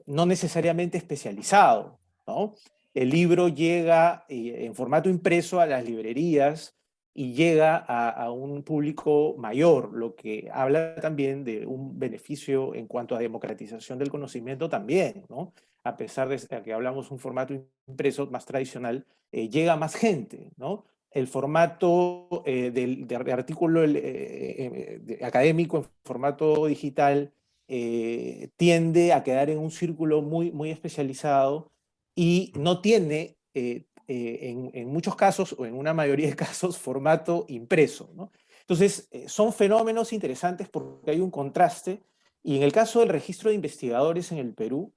no necesariamente especializado, ¿no? El libro llega en formato impreso a las librerías y llega a un público mayor, lo que habla también de un beneficio en cuanto a democratización del conocimiento también, ¿no? A pesar de que hablamos un formato impreso más tradicional, llega a más gente, ¿no? El formato de artículo académico en formato digital tiende a quedar en un círculo muy, muy especializado y no tiene, en muchos casos o en una mayoría de casos, formato impreso, ¿no? Entonces, son fenómenos interesantes porque hay un contraste y en el caso del registro de investigadores en el Perú,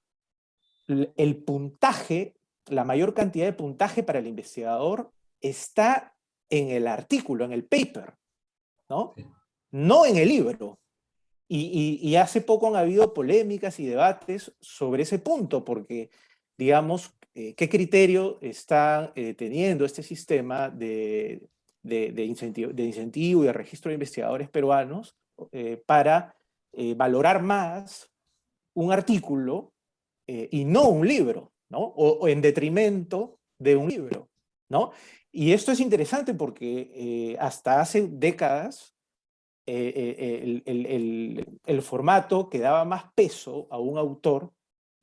el puntaje, la mayor cantidad de puntaje para el investigador está en el artículo, en el paper, ¿no? Sí. No en el libro. Y hace poco han habido polémicas y debates sobre ese punto, porque, digamos, ¿qué criterio está teniendo este sistema de incentivo y de registro de investigadores peruanos para valorar más un artículo y no un libro, ¿no? O en detrimento de un libro, ¿no? Y esto es interesante porque hasta hace décadas el formato que daba más peso a un autor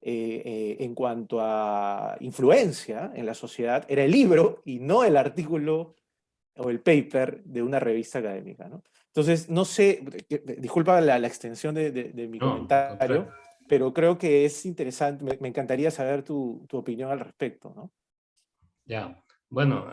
en cuanto a influencia en la sociedad era el libro y no el artículo o el paper de una revista académica, ¿no? Entonces, no sé, disculpa la extensión de mi No, al comentario, contrario. pero creo que es interesante, me encantaría saber tu opinión al respecto, ¿no? Ya. Bueno,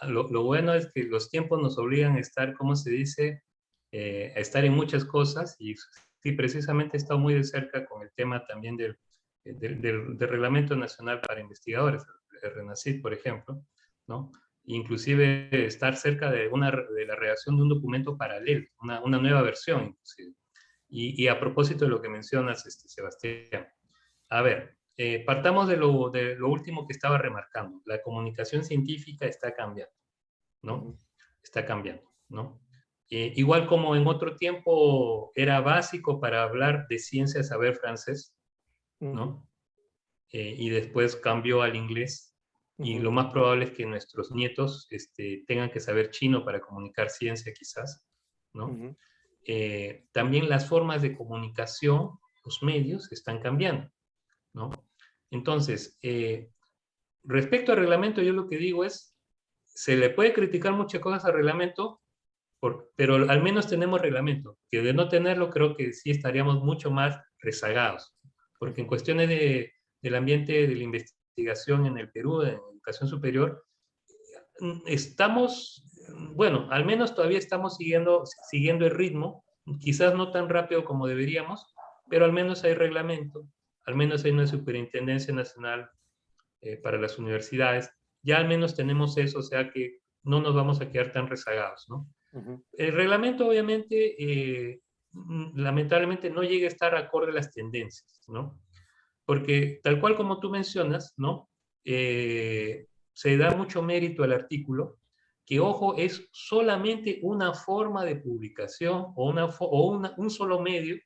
lo bueno es que los tiempos nos obligan a estar, ¿cómo se dice? A estar en muchas cosas y sí, precisamente he estado muy de cerca con el tema también del Reglamento Nacional para Investigadores, el RENACID, por ejemplo, ¿no? Inclusive estar cerca de la redacción de un documento paralelo, una nueva versión, inclusive. Y a propósito de lo que mencionas, Sebastián, a ver, partamos de lo último que estaba remarcando. La comunicación científica está cambiando, ¿no? Ujú, Está cambiando, ¿no? Igual como en otro tiempo era básico para hablar de ciencia saber francés, ujú, ¿no? Y después cambió al inglés. Y ujú, lo más probable es que nuestros nietos tengan que saber chino para comunicar ciencia, quizás. ¿no? Ujú. También las formas de comunicación, los medios están cambiando, ¿no? Entonces, respecto al reglamento, yo lo que digo es, se le puede criticar muchas cosas al reglamento, pero al menos tenemos reglamento, que de no tenerlo creo que sí estaríamos mucho más rezagados, porque en cuestiones del ambiente de la investigación en el Perú, en educación superior, estamos, bueno, al menos todavía estamos siguiendo el ritmo, quizás no tan rápido como deberíamos, pero al menos hay reglamento, al menos hay una superintendencia nacional para las universidades, ya al menos tenemos eso, o sea que no nos vamos a quedar tan rezagados, ¿no? Ujú. El reglamento, obviamente, lamentablemente no llega a estar acorde a las tendencias, ¿no? Porque tal cual como tú mencionas, ¿no? Se da mucho mérito al artículo, que ojo, es solamente una forma de publicación un solo medio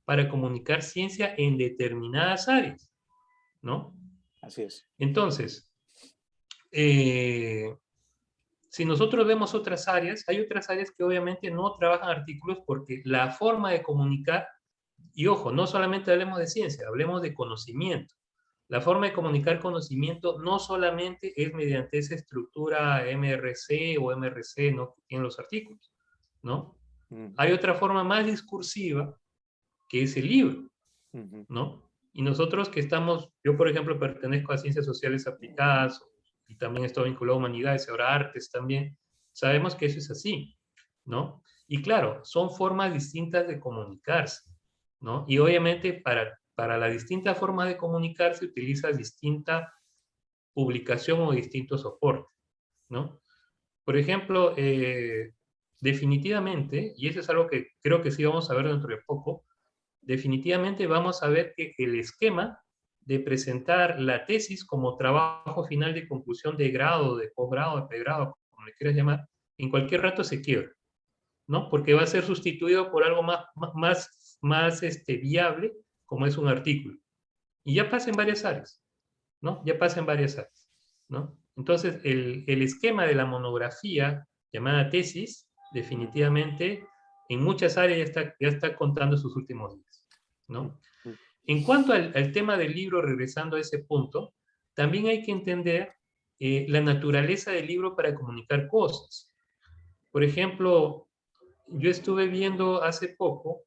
para comunicar ciencia en determinadas áreas, ¿no? Así es. Entonces, eh, si nosotros vemos otras áreas, hay otras áreas que obviamente no trabajan artículos porque la forma de comunicar, y ojo, no solamente hablemos de ciencia, hablemos de conocimiento. La forma de comunicar conocimiento no solamente es mediante esa estructura MRC o MRC, ¿no?, que tienen los artículos, ¿no? Ujú. Hay otra forma más discursiva que es el libro, Ujú. ¿no? Y nosotros que estamos, yo por ejemplo pertenezco a ciencias sociales aplicadas y también estoy vinculado a humanidades y ahora artes también, sabemos que eso es así, ¿no? Y claro, son formas distintas de comunicarse, ¿no? Y obviamente para la distinta forma de comunicarse utiliza distinta publicación o distinto soporte, ¿no? Por ejemplo, definitivamente, y eso es algo que creo que sí vamos a ver dentro de poco, definitivamente vamos a ver que el esquema de presentar la tesis como trabajo final de conclusión de grado, de posgrado, de pregrado, como le quieras llamar, en cualquier rato se quiebra, ¿no? Porque va a ser sustituido por algo más viable, como es un artículo. Y ya pasa en varias áreas, ¿no? Ya pasa en varias áreas, ¿no? Entonces, el esquema de la monografía llamada tesis, definitivamente, en muchas áreas ya está contando sus últimos días, ¿no? Ujú. En cuanto al tema del libro, regresando a ese punto, también hay que entender la naturaleza del libro para comunicar cosas. Por ejemplo, yo estuve viendo hace poco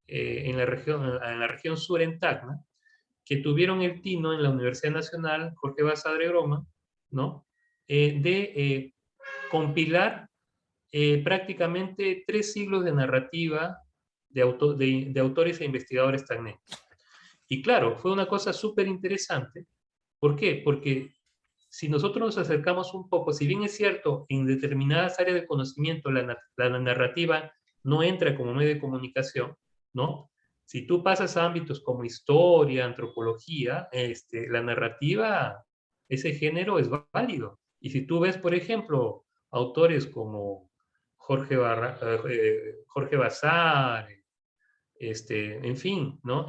en la región sur, en Tacna, que tuvieron el tino en la Universidad Nacional Jorge Basadre Groma, ¿no? De compilar prácticamente 3 siglos de narrativa de autores e investigadores tacneños. Y claro, fue una cosa súper interesante. ¿Por qué? Porque si nosotros nos acercamos un poco, si bien es cierto, en determinadas áreas de conocimiento la narrativa no entra como medio de comunicación, ¿no? Si tú pasas a ámbitos como historia, antropología, la narrativa, ese género es válido. Y si tú ves, por ejemplo, autores como Jorge Bazar, en fin, ¿no?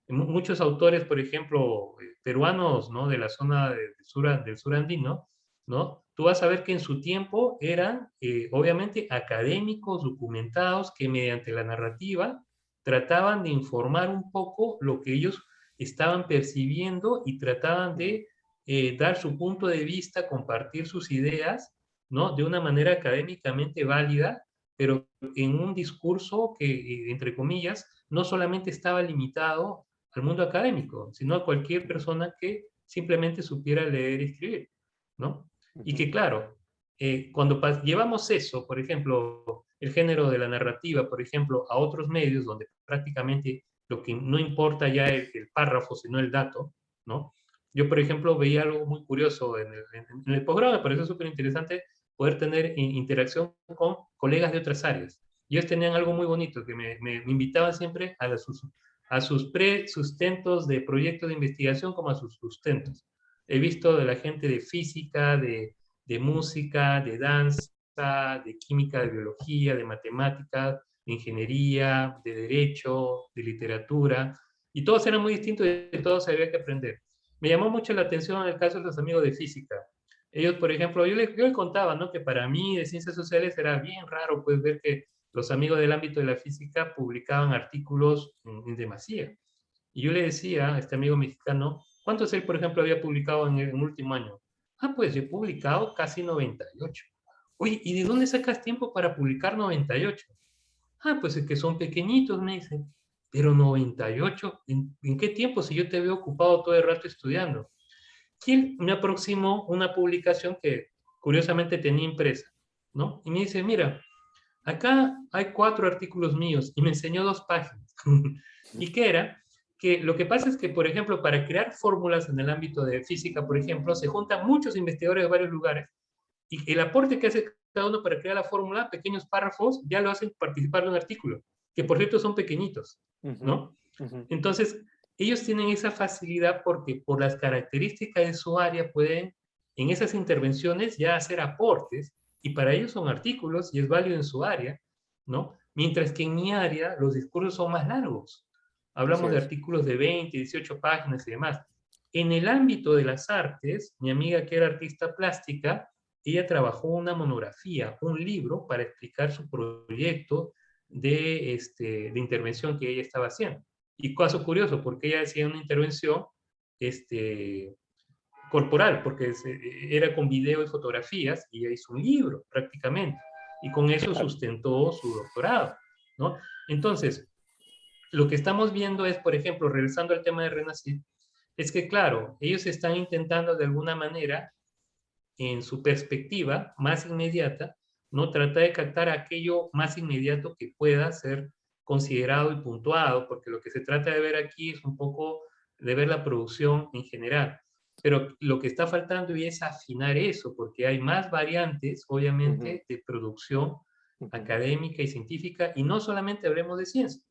Muchos autores, por ejemplo, peruanos, ¿no? De la zona del sur andino, ¿no? Tú vas a ver que en su tiempo eran, obviamente, académicos documentados que mediante la narrativa trataban de informar un poco lo que ellos estaban percibiendo y trataban de dar su punto de vista, compartir sus ideas, ¿no? De una manera académicamente válida, pero en un discurso que, entre comillas, no solamente estaba limitado al mundo académico, sino a cualquier persona que simplemente supiera leer y escribir, ¿no? Y Ujú. que, claro, cuando llevamos eso, por ejemplo, el género de la narrativa, por ejemplo, a otros medios donde prácticamente lo que no importa ya es el párrafo, sino el dato, ¿no? Yo, por ejemplo, veía algo muy curioso en el posgrado, me pareció súper interesante poder tener interacción con colegas de otras áreas. Y ellos tenían algo muy bonito, que me invitaban siempre a sus pre-sustentos de proyectos de investigación como a sus sustentos. He visto de la gente de física, de música, de danza, de química, de biología, de matemáticas, de ingeniería, de derecho, de literatura, y todos eran muy distintos y de todos había que aprender. Me llamó mucho la atención el caso de los amigos de física. Ellos, por ejemplo, yo les contaba, ¿no? Que para mí de ciencias sociales era bien raro, pues, ver que los amigos del ámbito de la física publicaban artículos en demasía. Y yo le decía a este amigo mexicano, ¿cuántos él, por ejemplo, había publicado en el último año? Ah, pues yo he publicado casi 98. Oye, ¿y de dónde sacas tiempo para publicar 98? Ah, pues es que son pequeñitos, me dicen. Pero 98, ¿en qué tiempo si yo te veo ocupado todo el rato estudiando? Y él me aproximó una publicación que curiosamente tenía impresa, ¿no? Y me dice, mira, acá hay 4 artículos míos y me enseñó 2 páginas. ¿Y qué era? Que lo que pasa es que, por ejemplo, para crear fórmulas en el ámbito de física, por ejemplo, se juntan muchos investigadores de varios lugares y el aporte que hace cada uno para crear la fórmula, pequeños párrafos, ya lo hacen participar de un artículo, que por cierto son pequeñitos, ¿no? Entonces, ellos tienen esa facilidad porque por las características de su área pueden en esas intervenciones ya hacer aportes y para ellos son artículos y es válido en su área, ¿no? Mientras que en mi área los discursos son más largos. Hablamos de artículos de 20, 18 páginas y demás. En el ámbito de las artes, mi amiga que era artista plástica, ella trabajó una monografía, un libro para explicar su proyecto de intervención que ella estaba haciendo. Y caso curioso, porque ella hacía una intervención corporal, porque era con video y fotografías, y ella hizo un libro prácticamente, y con eso sustentó su doctorado, ¿no? Entonces, lo que estamos viendo es, por ejemplo, regresando al tema de Renacir, es que, claro, ellos están intentando de alguna manera, en su perspectiva más inmediata, ¿no? Tratar de captar aquello más inmediato que pueda ser considerado y puntuado, porque lo que se trata de ver aquí es un poco de ver la producción en general. Pero lo que está faltando y es afinar eso, porque hay más variantes, obviamente, de producción académica y científica, y no solamente hablemos de ciencia,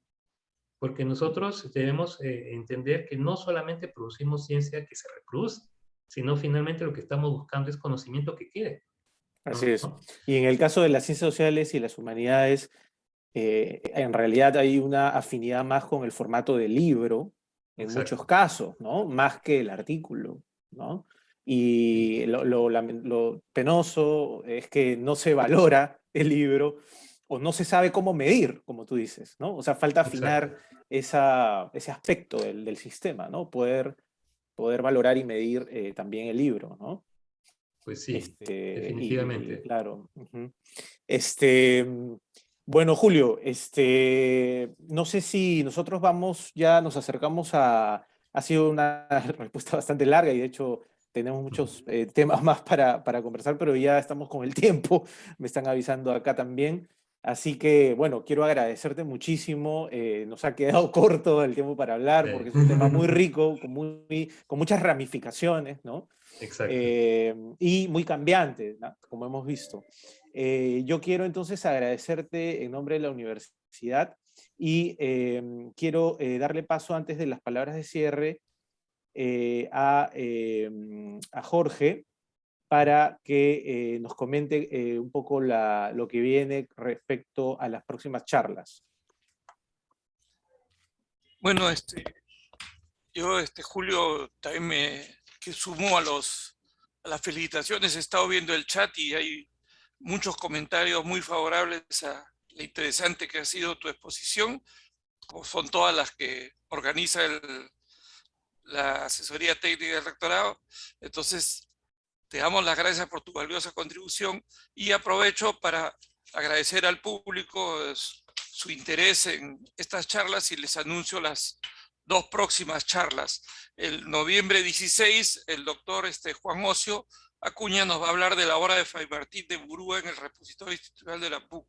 porque nosotros debemos entender que no solamente producimos ciencia que se reproduce, sino finalmente lo que estamos buscando es conocimiento que quede. Así es. Y en el caso de las ciencias sociales y las humanidades, en realidad hay una afinidad más con el formato del libro, en muchos casos, ¿no? Más que el artículo, ¿no? Y lo penoso es que no se valora el libro o no se sabe cómo medir, como tú dices, ¿no? O sea, falta afinar ese aspecto del sistema, ¿no? Poder valorar y medir también el libro, ¿no? Pues sí, Y definitivamente. claro. Bueno, Julio, no sé si nosotros ya nos acercamos ha sido una respuesta bastante larga y de hecho tenemos muchos temas más para conversar, pero ya estamos con el tiempo, me están avisando acá también. Así que, bueno, quiero agradecerte muchísimo. Nos ha quedado corto el tiempo para hablar porque es un tema muy rico, con muchas ramificaciones, ¿no? Exacto. Y muy cambiante, ¿no? Como hemos visto. Yo quiero entonces agradecerte en nombre de la universidad y quiero darle paso antes de las palabras de cierre a Jorge para que nos comente un poco lo que viene respecto a las próximas charlas. Bueno, yo, Julio, también que sumo a las felicitaciones. He estado viendo el chat y hay muchos comentarios muy favorables a la interesante que ha sido tu exposición, como son todas las que organiza la asesoría técnica del rectorado. Entonces, te damos las gracias por tu valiosa contribución y aprovecho para agradecer al público su interés en estas charlas y les anuncio las 2 próximas charlas. El noviembre 16, el doctor Juan Ocio Acuña nos va a hablar de la obra de Fray Martín de Murúa en el repositorio institucional de la PUC.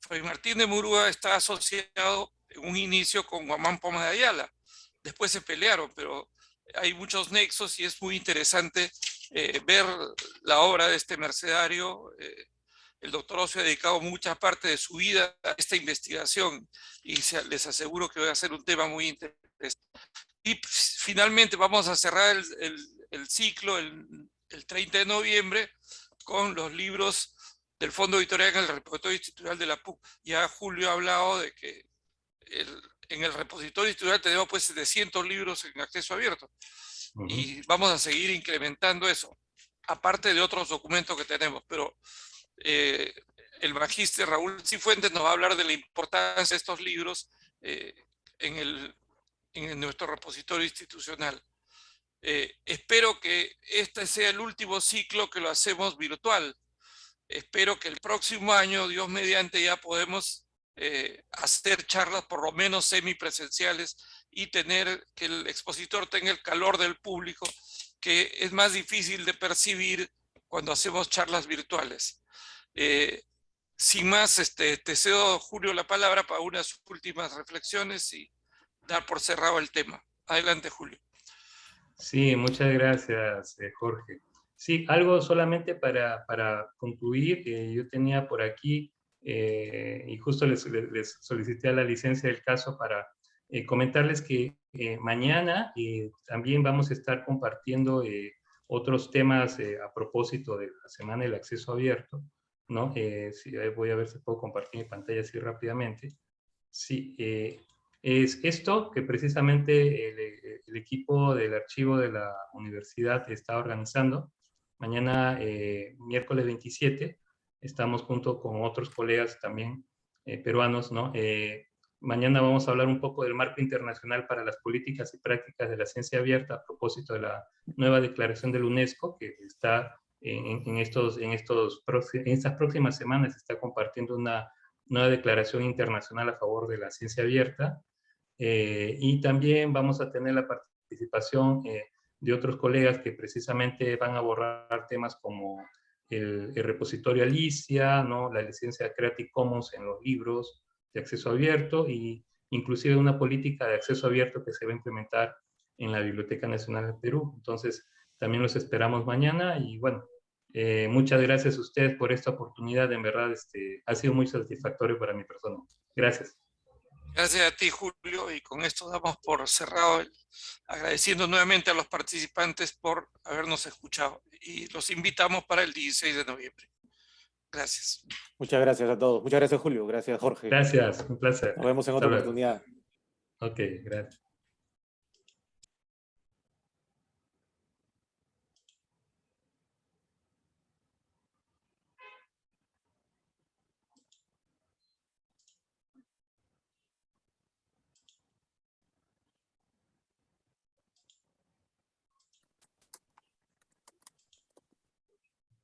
Fray Martín de Murúa está asociado en un inicio con Guamán Poma de Ayala. Después se pelearon, pero hay muchos nexos y es muy interesante ver la obra de este mercedario. El doctor Ocio ha dedicado mucha parte de su vida a esta investigación y les aseguro que va a ser un tema muy interesante. Y finalmente vamos a cerrar el ciclo el 30 de noviembre con los libros del Fondo Editorial en el repositorio institucional de la PUC. Ya Julio ha hablado de que en el repositorio institucional tenemos pues 700 libros en acceso abierto. Y vamos a seguir incrementando eso, aparte de otros documentos que tenemos. Pero el magíster Raúl Cifuentes nos va a hablar de la importancia de estos libros en nuestro repositorio institucional. Espero que este sea el último ciclo que lo hacemos virtual. Espero que el próximo año, Dios mediante, ya podemos hacer charlas por lo menos semipresenciales y tener que el expositor tenga el calor del público, que es más difícil de percibir cuando hacemos charlas virtuales. Sin más, te cedo, Julio, la palabra para unas últimas reflexiones y dar por cerrado el tema. Adelante, Julio. Sí, muchas gracias, Jorge. Sí, algo solamente para concluir, yo tenía por aquí, y justo les solicité a la licencia del caso para comentarles que mañana también vamos a estar compartiendo otros temas a propósito de la Semana del Acceso Abierto, ¿no? Sí, voy a ver si puedo compartir mi pantalla así rápidamente. Sí, es esto que precisamente el equipo del archivo de la universidad está organizando. Mañana, miércoles 27, estamos junto con otros colegas también peruanos, ¿no? Mañana vamos a hablar un poco del marco internacional para las políticas y prácticas de la ciencia abierta a propósito de la nueva declaración de la UNESCO, que está en estas próximas semanas, se está compartiendo una nueva declaración internacional a favor de la ciencia abierta, y también vamos a tener la participación de otros colegas que precisamente van a abordar temas como el repositorio Alicia, ¿no? La licencia Creative Commons en los libros de acceso abierto y inclusive una política de acceso abierto que se va a implementar en la Biblioteca Nacional del Perú. Entonces, también los esperamos mañana y bueno, muchas gracias a ustedes por esta oportunidad. En verdad, ha sido muy satisfactorio para mi persona. Gracias. Gracias a ti, Julio, y con esto damos por cerrado, agradeciendo nuevamente a los participantes por habernos escuchado y los invitamos para el 16 de noviembre. Gracias. Muchas gracias a todos. Muchas gracias, Julio. Gracias, Jorge. Gracias, un placer. Nos vemos en otra oportunidad. Ok, gracias.